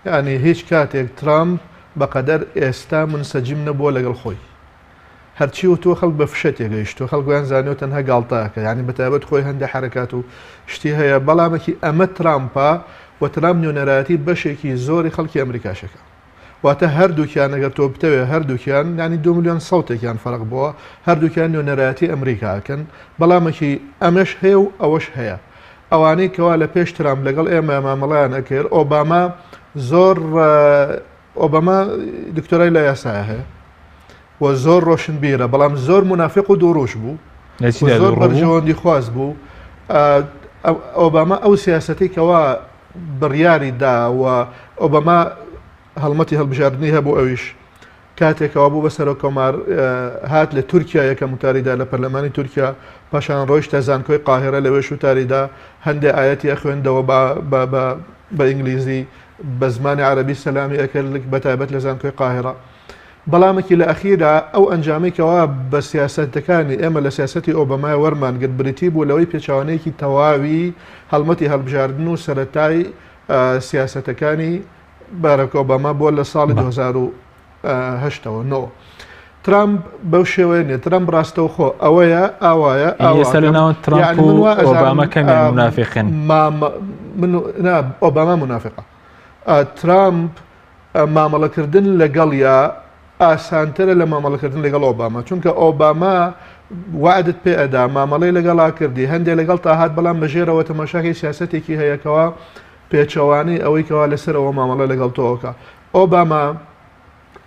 یعنی هیچ کاتێک ترامپ بەقەدەر ئێستا منسەجیم نەبووە لەگەڵ خۆی. هەرچی و تۆ خەڵک بە فشە تێگەیشت و خەڵکویان زانیۆ تەنها گاڵتاکە یعنی بەتابەت خۆی هەندە حرکات و شتی هەیە بەڵامێکی ئەمە ترامپە و ترامپ نوێنەرایەتی بەشێکی زۆری خەڵکی ئەمریکاشەکە واتە هەردووکیان ئەگەر تۆ بتەوێ هەردووکیان ینی 2 ملیۆن سەوتێکیان فەرق بووە هەردووکیان نوێنەرایەتی ئەمریکاکەن بەڵامێکی ئەمەش هەیە و ئەوەش هەیە ئەوانەی کەوا لە پێش ترامپ لەگەڵ ئێمە مامەڵیان ئەکرد ئۆباما زۆر ئۆباما دکتۆرای لە یاسایە هەیە و زۆر ڕۆشن بیرە بەڵام زۆر منافق و دووڕۆژ بوو زۆر بەرژەوەندی خواست بوو ئۆباما ئەو سیاسەتی کەوا بڕیاری دا و ئۆباما هەڵمەتی هەڵبژاردننی هەبوو ئەویش کاتێکەوە بوو بەسەر کۆمار هات لە تورکیا یەکەم وتاریدا لە پەرلەمانی تورکیا پاشان ڕۆیشتە زانکۆی قاهرە لەوێش وتاریدا هەندێک ئاەتی ئەخوێندەوە بە ئینگلیزی بە زمانی عەرەبی سەلامی ئەکرد بەتایبەت لە زانکۆی قاهرە بەڵامێکی لە ئەخیرا ئەو ئەنجامێکەوە بە سیاسەتەکانی ئێمە لە سیاسەتی ئۆبامای وەرمان گرت بریتی بوو لەوەی پێچوانەیەکی تەواوی هەڵمەتی هەڵبژاردن و سەرەتای سیاسەتەکانی باراک ئۆباما بۆ لە ساڵی 2000 هەشتەوە نەوە ترامپ بەو شێوەیە ترامپ ڕاستەوخۆ ئەوەیە ئاوایە ئێستا لە ناو ترامپ و ئۆباما کەمێک منافقن ئۆباما منافقە ترامپ مامەڵەکردن لەگەڵ یا ئاسانترە لە مامەڵەکردن لەگەڵ ئۆباما چونکە ئۆباما وعدت پێ ئەدا مامەڵەی لەگەڵا کردی هەندێک لەگەڵ تا هات بەڵام بەژێرەوە تەماشاکی سیاسەتێکی هەیەکەوە پێچەوانی ئەوەی کەوا لەسەرەوە مامەڵە لەگەڵ تۆکە ئۆباما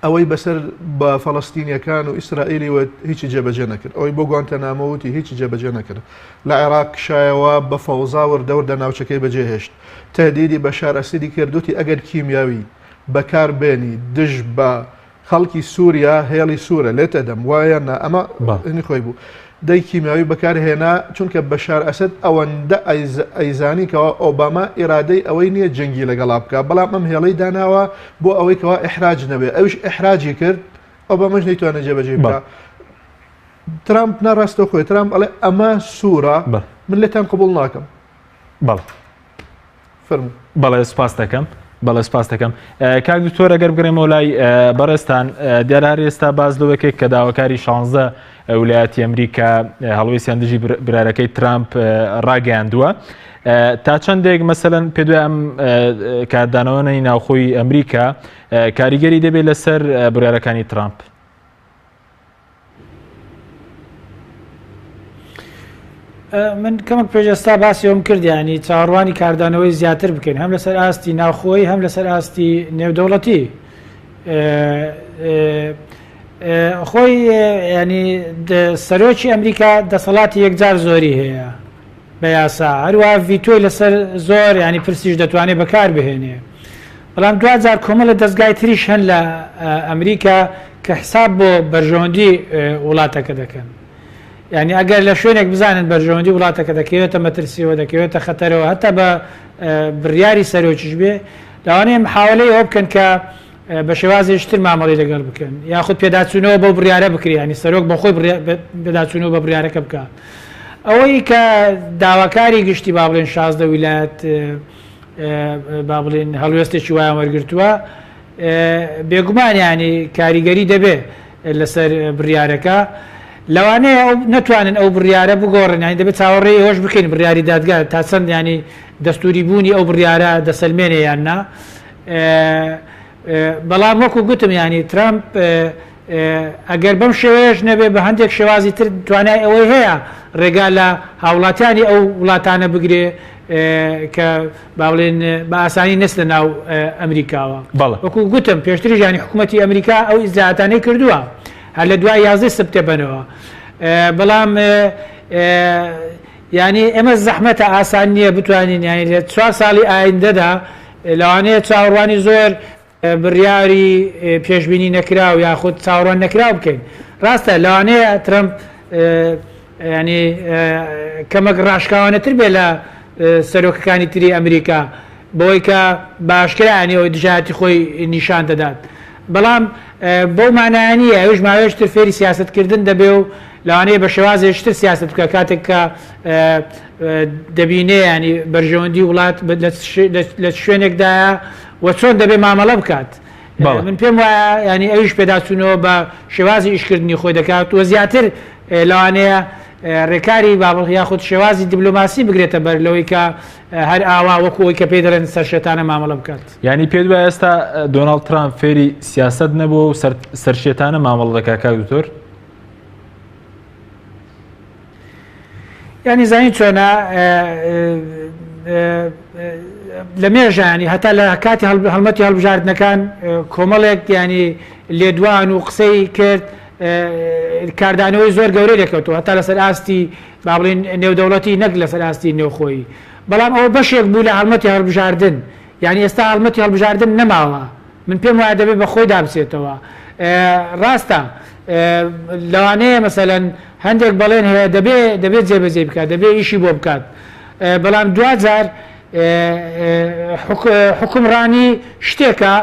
ئەوەی بەسەر بە فەڵەستینیەکان و ئیسرائیلی هیچی جێبەجێ نەکرد ئەوەی بۆ گوانتەنامەوتی هیچی جێبەجێ نەکرد لە عێراق شایەوە بە فەوزاور دەوردە ناوچەکەی بەجێهێشت تهدیدی بەشار ئەسیدی کردوتی ئەگەر کیمیاوی بەکاربێنی دژ بە خەڵکی سووریا هێڵی سوورە لێت ئەدەم وایە ئەمە هنی خۆی بوو دەی کیمیاوی بەکارهێنا چونکە بەشار ئەسد ئەوەندە ئەیزانی کەەوە ئۆباما ئێرادەی ئەوەی نییە جەنگی لەگەڵا بکە بەڵام ئەم هێڵەی داناوە بۆ ئەوەی کەەوە ئەحراج نەبێ ئەوش ئەحراجی کرد ئۆبامەش نەیتوانە جێبەجێ بکە ترامپ ناڕاستە خۆی ترامپ ئەڵێ ئەمە سوورە من لێتان قبول ناکەم فەرموو بەڵێ سوپاس دەکەم بەڵێ سپاس دەکەم کاک دکتۆر ئەگەر بگرێمەوە لای بەڕێستان دیارە ئێستا باز لەوەکێک کە داواکاری 16 ویلایەتی ئەمریکا هەڵوەی سیاندژی برارەکەی ترامپ ڕاگەیاندووە تا چەندێک مەسەلەن پێ دوای ئەم کاردانەوەی ناوخۆی ئەمریکا کاریگەری دەبێت لەسەر برارەکانی ترامپ من کەمەک پێشێستا باسیەوەم کردیانی چاوەڕوانی کاردانەوەی زیاتر بکەین هەم لەسەر ئاستی ناوخۆی هەم لەسەر ئاستی نێودەوڵەتی خۆی ینی سەرۆکی ئەمریکا دەسەڵاتی یەکجار زۆری هەیە بە یاسا هەروە ڤیتۆی لەسەر زۆر ینی پرسیش دەتوانێت بەکار بهێنێ بەڵام دوجار کۆمەڵە دەستگای تریش هەن لە ئەمریکا کە حساب بۆ بەرژەوەندی وڵاتەکە دەکەن یعنی ئەگەر لە شوێنێک بزانن بەرژەوەندی وڵاتەکە دەکەوێتە مەترسیەوە دەکەوێتە خەتەرەوە هەتا بە بڕیاری سەرۆکیش بێ لەوانەیە محاولەی ئەوە بکەن کە بە شێوازێشتر مامەڵی لەگەڵ بکەن یاخود پێداچوونەوە بۆ بڕیارە بکری ینی سەرۆک بە خۆی پێداچوونەوە بە بڕیارەکە بکە ئەوەی کە داواکاری گشتی با بڵێن 16 ویلایەت با بڵێن هەڵوێستێکی وایە وەرگرتووە بێگومان ینی کاریگەری دەبێ لەسەر بڕیارەکە لەوانەیە ئەو نتوانن ئەو بڕیارە بگۆڕن ینی دەبێت چاوەڕێی هۆش بکەین بڕیاری دادگا تا چەند ینی دەستوری بوونی ئەو بڕیارە دەسەلمێنێ یان نا بەڵام وەکو گوتم ینی ترامپ ئەگەر بەم شێوەیەش نەبێ بە هەندێک شێوازی تر توانای ئەوەی هەیە ڕێگا لە هاوڵاتیانی ئەو وڵاتانە بگرێ کە با بڵێن بە ئاسانی نست لە ناو ئەمریکاوە وەکو گوتم پێشتری ژانی حکوومەتی ئەمریکا ئەو ئیزاعاتانەی کردووە هەر لە دوای 11 سپتێمبەرەوە بەڵام ینی ئێمە زەحمەتە ئاسان نییە بتوانین ینی لە 4 ساڵی ئایندەدا لەوانەیە چاوەڕوانی زۆر بڕیاری پێشببینی نەکراو یاخود چاوەڕوان نەکراو بکەین ڕاستە لەوانەیە ترامپ ینی کەمەک ڕاشکاوانەتر بێ لە سەرۆکەکانی تری ئەمریکا بۆی کە باشکرانی ئەوی دژایەتی خۆی نیشان دەدات بەڵام بۆ مانایانیە ئەوش ماوەشتر فێری سیاستکردن دەبێ و لەوانەیە بە شێوازێشتر سیاست بکە کاتێک کە دەبینێ ینی بەرژەوەندی وڵات لە شوێنێکدایە و چۆن دەبێ مامەڵە بکات من پێم وایە ینی ئەوش پێداچوونەوە بە شێوازی ئیشکردنی خۆی دەکات و زیاتر لەوانەیە ڕێکاری بابڵ یاخود شێوازی دیبلۆماسی بگرێتە بەر لەوەی کە هەر ئاوا وەکوەوەی کە پێی دەڵێن سەرشێتانە مامەڵە بکات ینی پێ دوای ئێستا دۆناڵد ترامپ فێری سیاست نەبووە و سەرشێتانە مامەڵ دەکا کاک دکتۆر ینی زانی چۆنە لە مێژانی هەتا لە کاتی هەڵمەتی هەڵبژاردنەکان کۆمەڵێک ینی لێدوان و قسەی کرد کاردانەوەی زۆر گەورەی دەکەوتەوە هەتا لەسەر ئاستی با بڵێن نێودەوڵەتی نەک لەسەر ئاستی نێوخۆی بەڵام ئەوە بەشێک بوو لە هەڵمەتی هەڵبژاردن یعنی ئێستا هەڵمەتی هەڵبژاردن نەماوە من پێم وایە دەبێت بە خۆی دابچێتەوە ڕاستە لەوانەیە مەسەلەن هەندێک بەڵێن هەیە دەبێت جێبەجێ بکات دەبێت ئیشی بۆ بکات بەڵام دوجار حکومڕانی شتێکە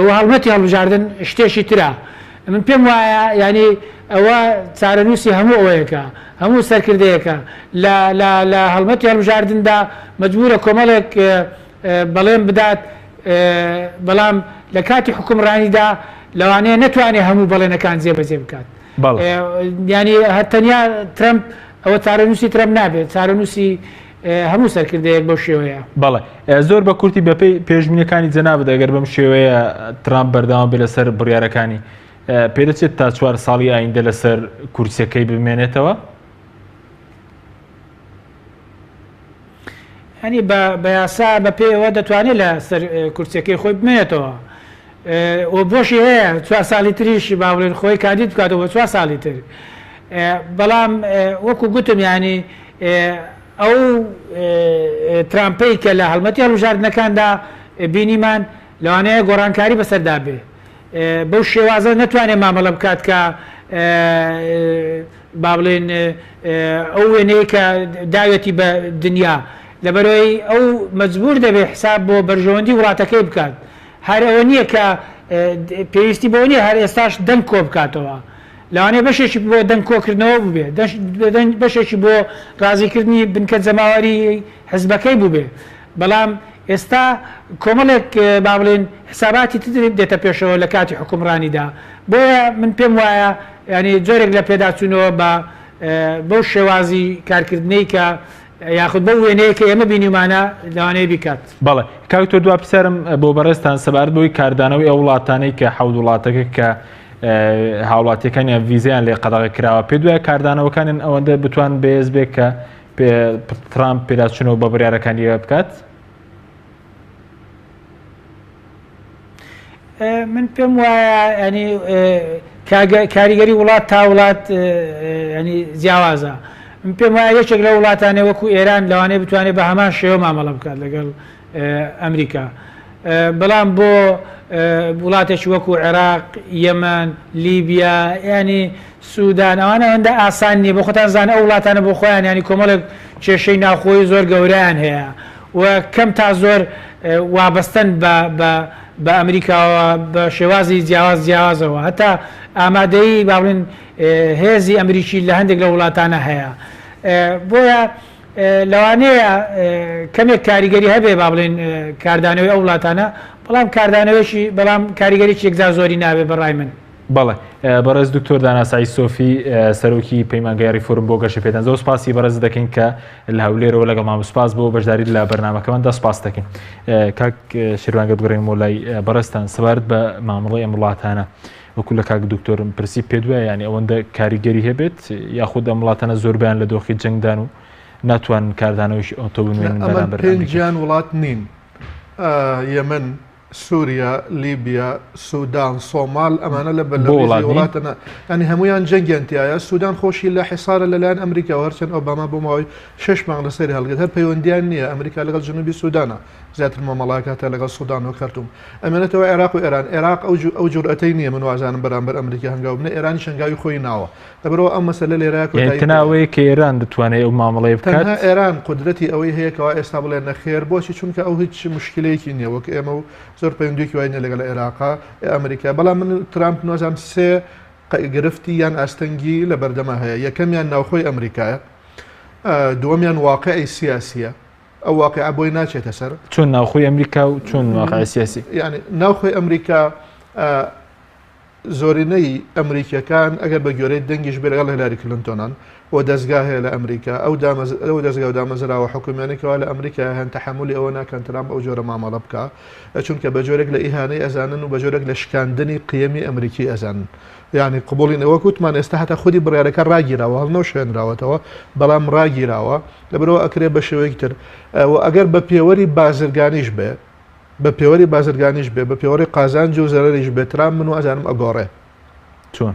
و هەڵمەتی هەڵبژاردن شتێکی ترە من پێم وایە ینی ئەوە چارەنووسی هەموو ئەوەیەکە هەموو سەرکردەیەکە لە هەڵمەتی هەڵبژاردندا مەجبورە کۆمەڵێک بەڵێن بدات بەڵام لە کاتی حکومڕانیدا لەوانەیە نەتوانێت هەموو بەڵێنەکان جێبەجێ بکات ینی هەتەنیا ترامپ ئەوە چارەنووسی ترامپ نابێت چارەنووسی هەموو سەرکردەیەک بەو شێوەیە. بەڵێ زۆر بە کورتی بەپی پێشبینیەکانی جەنابەت ئەگەر بەم شێوەیە ترامپ بەردەوام بێ لەسەر بڕیارەکانی پێدەچێت تا 4 ساڵی ئایندە لەسەر کورسیەکەی بمێنێتەوە؟ هەنی بە یاسا بە پێیەوە دەتوانێت لە سەر کورسیەکەی خۆی بمێنێتەوە بۆشی هەیە 4 ساڵی تریش باڵێن خۆی کاندید بکاتەوە 4 ساڵی تر بەڵام وەکو گوتم ینی ئەو ترامپەی کە لە هەڵمەتی هەڵبژاردنەکاندا بینیمان لەوانەیە گۆڕانکاری بەسەردا بێ بەو شێوازە نەتوانێت مامەڵە بکات کە با بڵێن ئەو وێنەیە کە داوێتی بە دنیا لەبەرەوەی ئەو مەجبور دەبێت حساب بۆ بەرژەوەندی وڵاتەکەی بکات هەر ئەوە نییە کە پێویستی بۆ نییە هەر ئێستاش دەنگ کۆ بکاتەوە لەوانەیە بەشێکی بۆ دەنگ کۆکردنەوە بووبێ بەشێکی بۆ ڕازیکردنی بنکە جەماوەری حزبەکەی بووبێ بەڵام ئێستا کۆمەڵێک با بڵێن حساباتی تدرێت دێتە پێشەوە لە کاتی حکومڕانیدا بۆیە من پێم وایە ینی جۆرێک لە پێداچوونەوە بە بەو شێوازی کارکردنەی کە یاخود بە وێنەیە کە ئێمە بینیمانە لەوانەیە بیکات. بەڵێ کاکتۆر دو پرسیارم بۆ بەڕێستان سەبارەت بۆی کاردانەوەی ئەو وڵاتانەی کە حەوت وڵاتەکە کە هاوڵاتیەکانیان ڤیزیان لێ قەدەغە کراوە پێ دوایە کاردانەوەکانیان ئەوەندە بتوان بەهێز بێت کە ترامپ پێداچوونەوە بە بڕیارەکانی بکات؟ من پێم وایە ینی کاریگەری وڵات تا وڵات ینی جیاوازە من پێم وایە یەکێک لە وڵاتانێ وەکو ئێران لەوانەیە بتوانێت بە هەمان شێوە مامەڵە بکات لەگەڵ ئەمریکا بەڵام بۆ وڵاتێکی وەکو عێراق یەمەن لیبیا ینی سوودان ئەوانە هەندە ئاسان نییە بۆ خۆتان زانە ئەو وڵاتانە بۆ خۆیان ینی کۆمەڵێک کێشەی ناوخۆی زۆر گەورەیان هەیە و کەم تا زۆر وابەستن بە ئەمریکاوە بە شێوازی جیاوازەوە هەتا ئامادەی با بڵێن هێزی ئەمریکی لە هەندێک لە وڵاتانە هەیە بۆیە لەوانەیە کەمێک کاریگەری هەبێ با بڵێن کاردانەوەی ئەو وڵاتانە بەڵام بەڵام کاریگەریی یەکجار زۆری نابێ بەڕای من. بەڵێ بەڕێز دکتۆر داناسایی سۆفی سەرۆکی پەیمانگەیاری فۆرم بۆ گەشە پێتان زۆر سپاسی بەڕێز دەکەین کە لە هەولێرەوە لەگەڵ مام سپاس بۆ بەشداری لە بەرنامەکەماندا سپاس دەکەین. کاک شێروانگە بگەڕێنەوە لای بەڕێستان سەبارەت بە مامەڵەی ئەم وڵاتانە وەکو لە کاک دکتۆرم پرسی پێ دوایە ینی ئەوەندە کاریگەری هەبێت یاخود ئەم وڵاتانە زۆربیان لە دۆخی جەنگدان و ناتوان کاردانەوەی ئۆتۆبنوێن بەرامبەر پێنجیان وڵات نین یەمەن سووریا لیبیا سوودان سۆمال ئەمانە لە وڵاتەنە ینی هەمویان جەنگیان تایە سوودان خۆشی لە حیسارە لەلایەن ئەمریکا هەرچەند ئۆباما بۆ ماوەی 6 مانگ لەسەری هەڵگرت هەر پەیوەندیان نییە ئەمریکا لەگەڵ جنوبی سوودانە زیاتر مامەڵاکاتە لەگەڵ سوودان و کەرتوم ئەمێنێتەوە عێراق و ئێران عێراق ئەو جورئەتەی نییە من وازانم بەرامبەر ئەمریکا هەنگاو بنە ئێرانی شنگاوی خۆی ناوە لەبەرەوە ئەم مەسەلە لێرەکەناوەیە کە ئێران دەتوانێت ئەو مامەڵەی بکات ئێران قدرەتی ئەوەی هەیەکەوە ئێستا بڵێن نەخێر بۆچی چونکە ئەو هیچ مشکلەیەکی نییە وەک ئێمە و زۆر پەیوەندیکی وای لەگەڵ عێراقا ئەمریکا بەڵام من ترامپ نۆزان سێ گرفتی یان ئاستەنگی لە بەردەما هەیە یەکەمیان ناوخۆی ئەمریکایە دووەمیان واقعی سیاسیە ئەو واقع بۆی ناچێتە سەر چۆن ناوخۆی ئەمریکا و چۆن واقعی سیاسی یعنی ناوخۆی ئەمریکا زۆرینەی ئەمریکیەکان ئەگەر بە گوێرەی دەنگیش بێ لەگەڵ هیلاری کلینتۆنان و دەستگا هەیە لە ئەمریکا ئەو دەستگا و دامەزراوە حکومێنێکەوە لە ئەمریکا هەن تەحملی ئەوە ناکەن ترامپ ئەو جۆرە مامەڵە بکە چونکە بە جۆرێک لە ئیهانەی ئەزانن و بە جۆرێک لە شکاندنی قیەمی ئەمریکی ئەزانن یعنی قبوڵینەوە کوتمان ئێستا هەتا خودی بڕیارەکە ڕاگیراوە هەڵنەوە شوێنراوەتەوە بەڵام ڕاگیراوە لەبەرەوە ئەکرێ بە شێوەیەکی تر ئەگەر بە پێوەری بازرگانیش بێ بە پێوەری بازرگانیش بێ بە پێوەری قازانج و زەرەریش بێ ترامپ من ئەزانم ئەگۆڕێ چۆن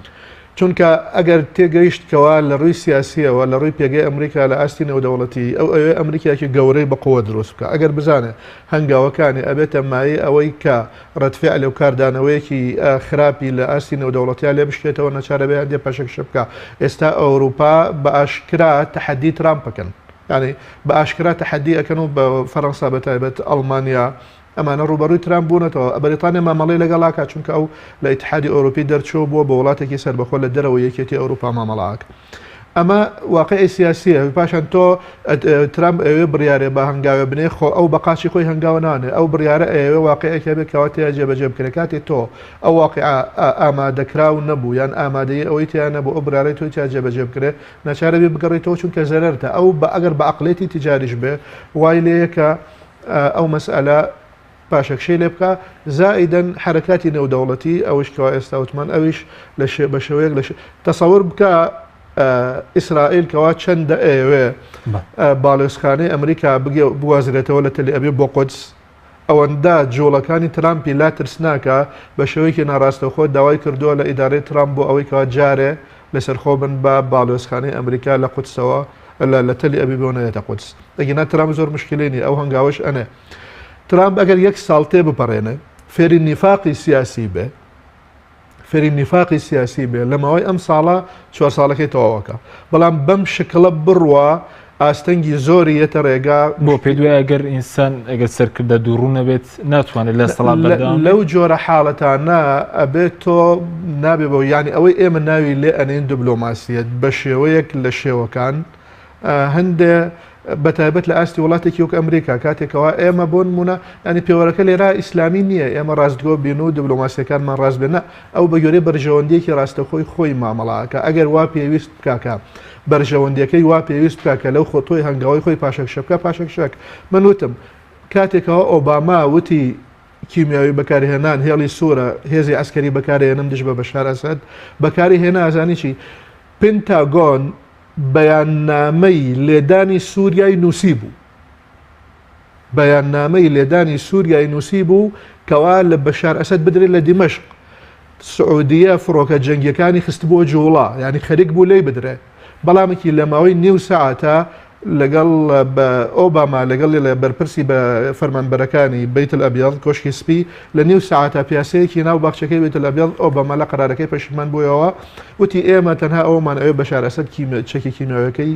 چونکە ئەگەر تێگەیشتکەوە لە ڕووی سیاسیەوە لە ڕووی پێگەی ئەمریکا لە ئاستی نێودەوڵەتی ئەوێ ئەمریکایکی گەورەی بە قووە دروست بکە ئەگەر بزانێ هەنگاوەکانی ئەبێتە مایی ئەوەی کە ڕەتفع لەو کاردانەوەیەکی خراپی لە ئاستی نێودەوڵەتیا لێ بشکێتەوە نەچارەبێ هەندێ پاشەکش بکە ئێستا ئەوروپا بە ئاشکرا تەحەدی ترامپ بکەن ینی بە ئاشکرا تەحەدی ئەکەن و بە فەڕەنسا بەتایبەت ئەڵمانیا ئەمانە ڕوبەڕووی ترامپ بوونەتەوە بەریتانیا مامەڵەی لەگەڵاکە چونکە ئەو لە ئیتحادی ئەوروپی دەرچوو بووە بە وڵاتێکی سەربەخۆ لە دەرەوە یەکێتی ئەوروپا مامەڵاک ئەمە واقعی سیاسیە پاشان تۆ ترامپ ئەوێ بڕیارێ بە هەنگاوە بنێ خۆ ئەو بەقاچی خۆی هەنگاوە نانێ ئەو بڕیارە ئەوێ واقعەکە بێت کەواتەیە جێبەجێ بکرێت کاتێک تۆ ئەو واقع ئامادەکراو نەبوو یان ئامادەی ئەوەی تیان نەبوو ئەو برارەی تۆی تا جێبەجێ بکرێت ناچارە بێ بگەڕێتەوە چونکە زەرەرتە ئەو ئەگەر بە عقلێتی تیجاریش بێ وای لەیەکە ئەو مەسئلە پاشەکشەی لێ بکە زائیدەن حرەکاتی نێودەوڵەتی ئەوش کەوا ئێستا وتمان ئەویش بە شێوەیەک تەسەور بکە ئیسرائیل کەوا چەندە ئێوێ باڵێزخانەی ئەمریکا بوازرێتەوە لە تەلی ئەبێ بۆ قودس ئەوەندە جۆڵەکانی ترامپی لا ترسناکە بە شێوەیەکی ناڕاستەوخۆ داوای کردووە لە ئیدارەی ترامپ بۆ ئەوەی کەوا جارێ لەسەرخۆ بن بە باڵێزخانەی ئەمریکا لە قودسەوە لە تەلی ئەبی بۆنەوێتە قودس دەگینا ترامپ زۆر مشکلێنی ئەو هەنگاوش ئەنێ ترامپ ئەگەر یەک ساڵ تێ بپەڕێنێ فێری نیفاقی سیاسی بێ فێری نیفاقی سیاسی بێ لە ماوەی ئەم ساڵە 4 ساڵەکەی تەواوەکە بەڵام بەم شکڵە بڕوە ئاستەنگی زۆری یەتە ڕێگا بۆ پێ دوای ئەگەر ئینسان ئەگەر سەرکردە دووڕوو نەبێت ناتوانێت لە سەڵات بەردەوام لەو جۆرە حاڵەتانە ئەبێت تۆ نابێ بۆ ینی ئەوەی ئێمە ناوی لێ ئەنێن دیبلۆماسیەت بە شێوەیەک لە شێوەکان هەندێ بەتایبەت لە ئاستی وڵاتێکی وەک ئەمریکا کاتێکەوە ئێمە بۆ نمونە ینی پێوەرەکە لێرا ئیسلامی نییە ئێمە ڕاستگۆ بین و دیبلۆماسیەکانمان ڕاست بێنە ئەو بە گوێرەی بەرژەوەندیەکی ڕاستەخۆی خۆی مامەڵاکە ئەگەر وا پێویست بکاکە بەرژەوەندیەکەی وا پێویست بکاکە لەو خۆتۆی هەنگاوی خۆی پاشەکشەکە پاشەکشەک من وتم کاتێکەوە ئۆباما وتی کیمیاوی بەکارهێنان هێڵی سوورە هێزی ئەسکەری بەکارهێنم دژ بە بەشار ئەسەد بەکاری هێنا ئازانی چی پنتاگۆن بەیاننامەی لێدانی سووریای نووسی بوو بەیاننامەی لێدانی سووریای نووسی بوو کەوا لە بەشار ئەسەد بدرێت لە دیمەشق سعودیە فڕۆکە جەنگیەکانی خست بۆ جوڵا ینی خەریک بوو لێی بدرێ بەڵامێکی لە ماوەی نیو سەعاتە لەگەڵ ئۆباما لەگەڵ لە بەرپرسی بە فەرمانبەرەکانی بەیت الئەبیەض کۆشکی سپی لە نیو سەعاتە پیاسەیەکی ناو باخچەکەی بەیت الئەبیەض ئۆباما لە قەرارەکەی پەشیمان بوویەوە وتی ئێمە تەنها ئەومان ئەوێ بەشار ئەسەد چەکی کیمیاویەکەی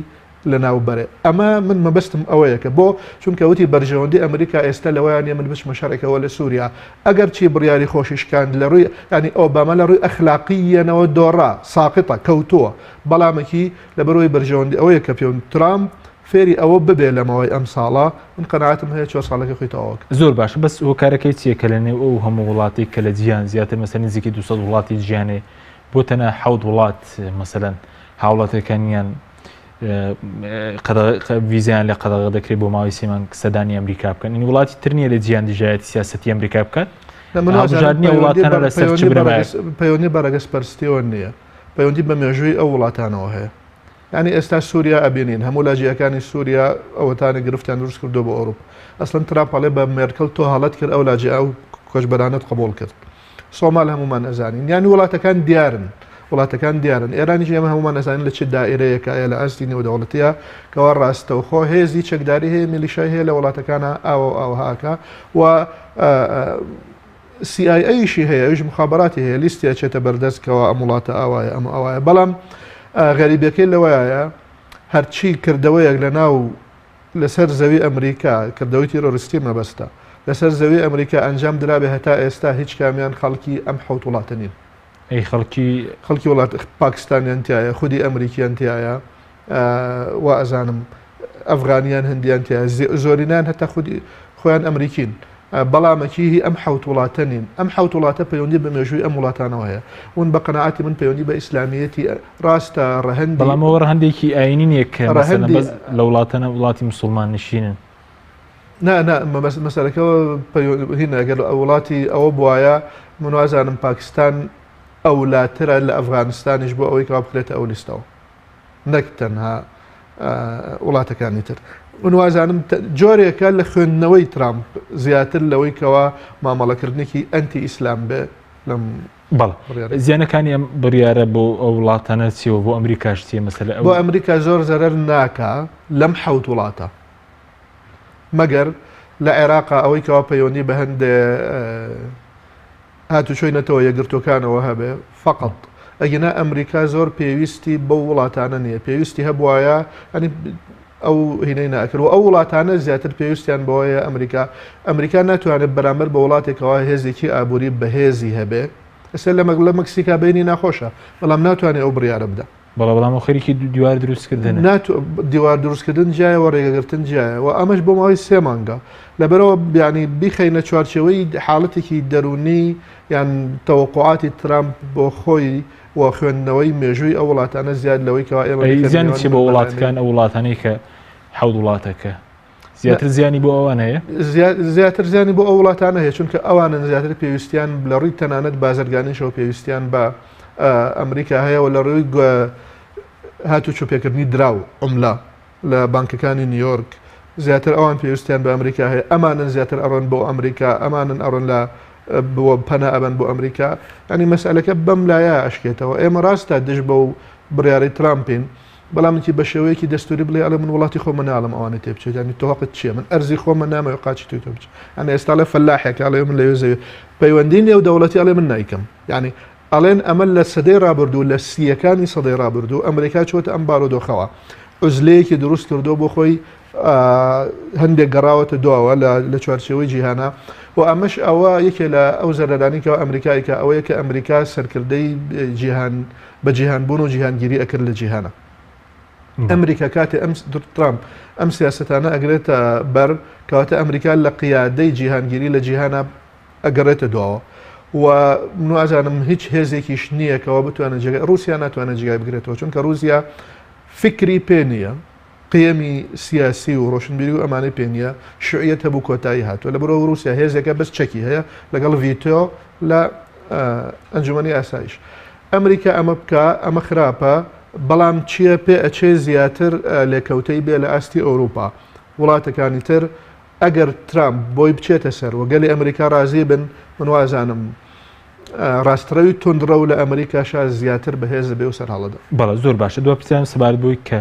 لە ناو بەرێ ئەمە من مەبەستم ئەوەیەکە بۆ چونکە وتی بەرژەوەندی ئەمریکا ئێستا لەوەیانە من بچمە شەڕێکەوە لە سووریا ئەگەر چی بڕیاری خۆشیشکاند لە ڕووی ینی ئۆباما لە ڕووی ئەخلاقیەنەوە دۆڕا ساقطە کەوتووە بەڵامێکی لە بەرەوەی بەرژەوەندی ئەوەیە کە پێون ترامپ فێری ئەوە ببێ لە ماوەی ئەم ساڵە من قەناعەتم هەیە 4 ساڵەکە خۆی تەواوە زۆر باش بەس هۆکارەکەی چیەکە لە نێو ئەو هەموو وڵاتی کە لە جیهان زیاتر مەسەن نزیکی 200 وڵاتی جیهانێ بۆ تەنە 7 وڵات مەسەلەن هاوڵاتەکانیان ویزیان لە قەدەغە دەکرێت بۆ ماوەی سێمان سەدانی ئەمریکا بکەن این وڵاتی تر نییە لە جیهان دژایەتی سیاسەتی ئەمریکا بکات پەیوەندی بەرەگەس پەرستیەوە نییە پەیوەندی بە مێژووی ئەو وڵاتانەوە هەیە ینی ئێستا سووریا ئەبینین هەموو لاجیەکانی سووریا ئەوەتانی گرفتیان دروست کردو بۆ ئەوروپا ئەسڵەن ترامپڵێ بە مێرکەل تۆ هەڵەت کرد ئەو لاجی ئەو کۆچبەرانەت قبول کرد سۆمال هەمومان ئەزانین یانی وڵاتەکان دیارن ئێرانی ئێمە هەمومان ئەزانین لە چ دائیرەیەکایە لە ئاستی نێودەوڵەتیە کەوا ڕاستەوخۆ هێزی چەکداری هەیە میلیشای هەیە لە وڵاتەکانە ئاوهاکە و CIA-شی هەیە ئەوش مخابراتی هەیە لیستیا چێتە بەردەستکەوە ئەم وڵاتە ئاوایە ئەم ئەوایە بەڵام غەریبەکەی لەوەیە هەرچی کردەوەیەک لە ناو لەسەر زەوی ئەمریکا کردەوەی تیرۆریستی مەبەستە لەسەر زەوی ئەمریکا ئەنجام درابێ هەتا ئێستا هیچ کامیان خەڵکی ئەم 7 وڵاتە نین ئەی خەڵکی وڵات پاکستانیان تایە خودی ئەمریکیان تایە وا ئەزانم ئەفغانیان هەندیان تایە زۆرینان هەتا خودی خۆیان ئەمریکین بەڵامەکی ئەم 7 وڵاتە نین ئەم 7 وڵاتە پەیوەندی بە مێژووی ئەم وڵاتانەوە هەیە ون بە قەناعەتی من پەیوەندی بە ئیسلامیەتی ڕاستە ڕەهەندی بەڵامەوە ڕەهەندێکی ئاینی نییە کە لە وڵاتەنە وڵاتی مسلمان نشینن مەسەلەکەەوە هینە ئەگەر وڵاتی ئەوە بواە منوازانم پاکستان ئەولاترە لە ئەفغانستانیش بۆ ئەوەی کا بکرێتە ئەو لیستەوە نەک تەنها وڵاتەکانی تر منوازانم جۆرێکە لە خوێندنەوەی ترامپ زیاتر لەوەی کەوا مامەڵەکردنێکی ئەنتی ئیسلام بێ لەم زیانەکانی ئەم بڕیارە بۆ ئەو وڵاتانە چیەوە بۆ ئەمریکاش چیە مەسەلە بۆ ئەمریکا زۆر زەرەر ناکە لەم 7 وڵاتە مەگەر لە عێراقا ئەوەی کەوا پەیوەندی بە هەندێ هاتوچۆینەتەوە یەکگرتوەکانەوە هەبێ فقط ئەگەنا ئەمریکا زۆر پێویستی بەو وڵاتانە نییە پێویستی هەبوایە ئەنی ئەو هینەی ناکرد و ئەو وڵاتانە زیاتر پێویستیان بەوەیە ئەمریکا ناتوانێت بەرامبەر بە وڵاتێکەوە هێزێکی ئابووری بەهێزی هەبێ ئەسێ لە مەکسیکا بینی ناخۆشە بەڵام ناتوانێت ئەو بڕیارە بدە بەڵام خەریکی دیوار دروستکردن دیوار دروستکردن جایەوە ڕێگەگرتن جایە و ئەمەش بۆ ماوەی 3 مانگە لەبەرەوە بیانی بیخەینە چوارچەوەی حاڵەتێکی دەرونی یان تەوقعاتی ترامپ بۆ خۆی و خوێندنەوەی مێژووی ئەو وڵاتانە زیاد لەوەی کەوا ئێمە زیانی چی بۆ وڵاتەکان ئەو وڵاتانەی کە حەوت وڵاتەکە زیاتر زیانی بۆ ئەوان هەیە زیاتر زیانی بۆ ئەو وڵاتانە هەیە چونکە ئەوانن زیاتر پێویستیان لە ڕووی تەنانەت بازرگانیشەوە پێویستیان بە ئەمریکا هەیە و لە ڕووی هاتو چۆپێکردنی دراو عملا لە بانکەکانی نیویۆرک زیاتر ئەوان پێویستیان بە ئەمریکا هەیە ئەمانن زیاتر ئەڕۆن بۆ ئەمریکا ئەمانن ئەڕۆن لە بۆ پەنا ئەبەن بۆ ئەمریکا ینی مەسئلەکە بەم لایە ئەشکێتەوە ئێمە ڕاستە دژ بە و بڕیاری ترامپین بەڵامکی بە شێوەیەکی دەستوری بڵێ ئەڵێ من وڵاتی خۆمە ناڵم ئەوانە تێبچێت ینی تۆقت چیە من ئەرزی خۆمە نامە قاچی توی تۆ بچ ئەنە ئێستا لە فەلاحێک ئەڵێ من لەوێ زەوێ پەیوەندی نێو دەوڵەتی ئەڵێ من نایکەم ینی ئەڵێن ئەمە لە سەدەی ڕابردوو لە سیەکانی سەدەی ڕابردوو ئەمریکا چۆتە ئەم بارودۆخەوە عوزلەیەکی دروست کردو بۆ خۆی هەندێک گەڕاوەتە دواوە لە چوارچەوەی جیهانە و ئەمەش ئەوە یەکێ لە ئەو زەردانیکەوە ئەمریکایکە ئەوەیە کە ئەمریکا سەرکردەی جیهان بە جیهانبوون و جیهانگیری ئەکرد لە جیهانە ئەمریکا کاتێ ترامپ ئەم سیاستانە ئەگرێتە بەر کەواتە ئەمریکا لە قیادەی جیهانگیری لە جیهانە ئەگەڕێتە دواوە و نوازانم هیچ هێزێکیش نییە کەەوە بتوانە جێگای رووسیا ناتوانێت جێگای بگرێتەوە چونکە رووسیا فکری پێ نییە قیەمی سیاسی و ڕۆشنبیری و ئەمانەی پێ نییە شوعیەت هەبوو کۆتایی هاتووە لە بەرەوە رووسیا هێزێکە بەس چەکی هەیە لەگەڵ ڤیتۆ لە ئەنجومەنی ئاسایش ئەمریکا ئەمە بکە ئەمە خراپە بەڵام چییە پێ ئەچێ زیاتر لێکەوتەی بێ لە ئاستی ئەوروپا وڵاتەکانی تر ئەگەر ترامپ بۆی بچێتە سەر وەگەلی ئەمریکا ڕازی بن من وازانم ڕاستڕەوی تونندڕە و لە ئەمریکاشا زیاتر بەهێزە بێ و سەر هەڵەدا بەڵە زۆر باشە دو پرسیان سەبارەت بووی کە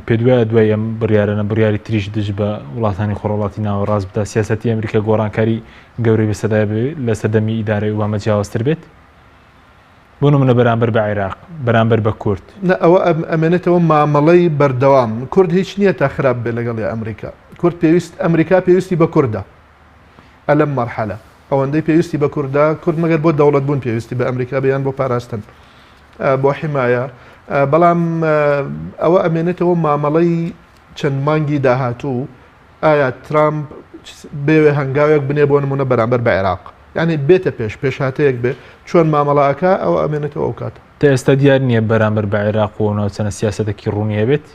پێدوایە دوای ئەم بڕیارەنە بڕیاری تریش دژ بە وڵاتانی خۆڕەڵاتی ناوە ڕاست بدە سیاسەتی ئەمریکا گۆڕانکاری گەورەی بەسەدای بێ لە سەردەمی ئیدارەی ئوبامە جیاوازتر بێت بۆ نمونە بەرامبەر بە عێراق بەرامبەر بە کورد ئەوە ئەمێنێتەوە مامەڵەی بەردەوام کورد هیچ نییە تا خراپ بێ لەگەڵی ئەمریکا کورد پێویست ئەمریکا پێویستی بە کووردە ئەلەم مەرحەلە ئەوەندەی پێویستی بە کووردا کورد مەگەر بۆ دەوڵەت بوون پێویستی بە ئەمریکا بەیان بۆ پاراستن بۆ حیمایە بەڵام ئەوە ئەمێنێتەوە مامەڵەی چەند مانگی داهاتوو ئایا ترامپ بێوێ هەنگاوێک بنێ بۆ نمونە بەرامبەر بە عێراق یعنی بێتە پێشهاتەیەک بێ چۆن مامەڵاکە ئەوە ئەمێنێتەوە ئەو کاتە تا ئێستا دیار نییە بەرامبەر بە عێراق و ناوچەنە سیاسەتێکی ڕوونیە بێت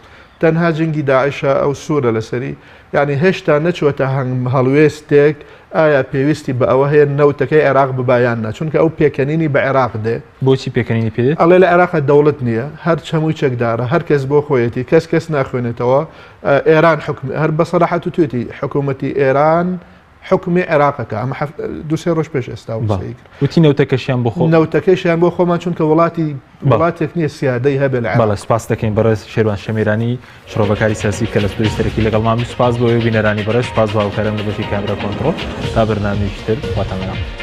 تەنها جنگی داعشە ئەو سوورە لەسەری یعنی هێشتا نەچوەتە هەڵوێستێک ئایا پێویستی بە ئەوە هەیە نەوتەکەی عێراق ببایاننا چونکە ئەو پێکەنینی بە عێراق دێ بۆچی پێکەنینی پێدێت ئەڵێ لە عێراق دەوڵەت نییە هەر چەمووی چەکدارە هەر کەس بۆ خۆیەتی کەس ناخوێنێتەوە ئێران هەر بەسەراحەت و توێتی حکوومەتی ئێران حکومی عێراقەکە ئەمە دوسێ ڕۆژ پێش ئێستا وتی نەوتەکەشیان بۆ خۆ نەوتەکەشیان بۆ خۆمان چونکە وڵاتێک نییە سیادەی هەبێ لە بەڵە سپاس دەکەین بەڕێز شێروان شەمیرانی شڕۆڤەکاری سیاسی کە لە ستۆری سەرەکی لەگەڵ مامی سپاس بۆ بینەرانی بەڕێز سپاس بۆ هاوکارم لە بەفی کامرا کۆنتڕۆل تا بەرنامەیەکی تر واتەمەران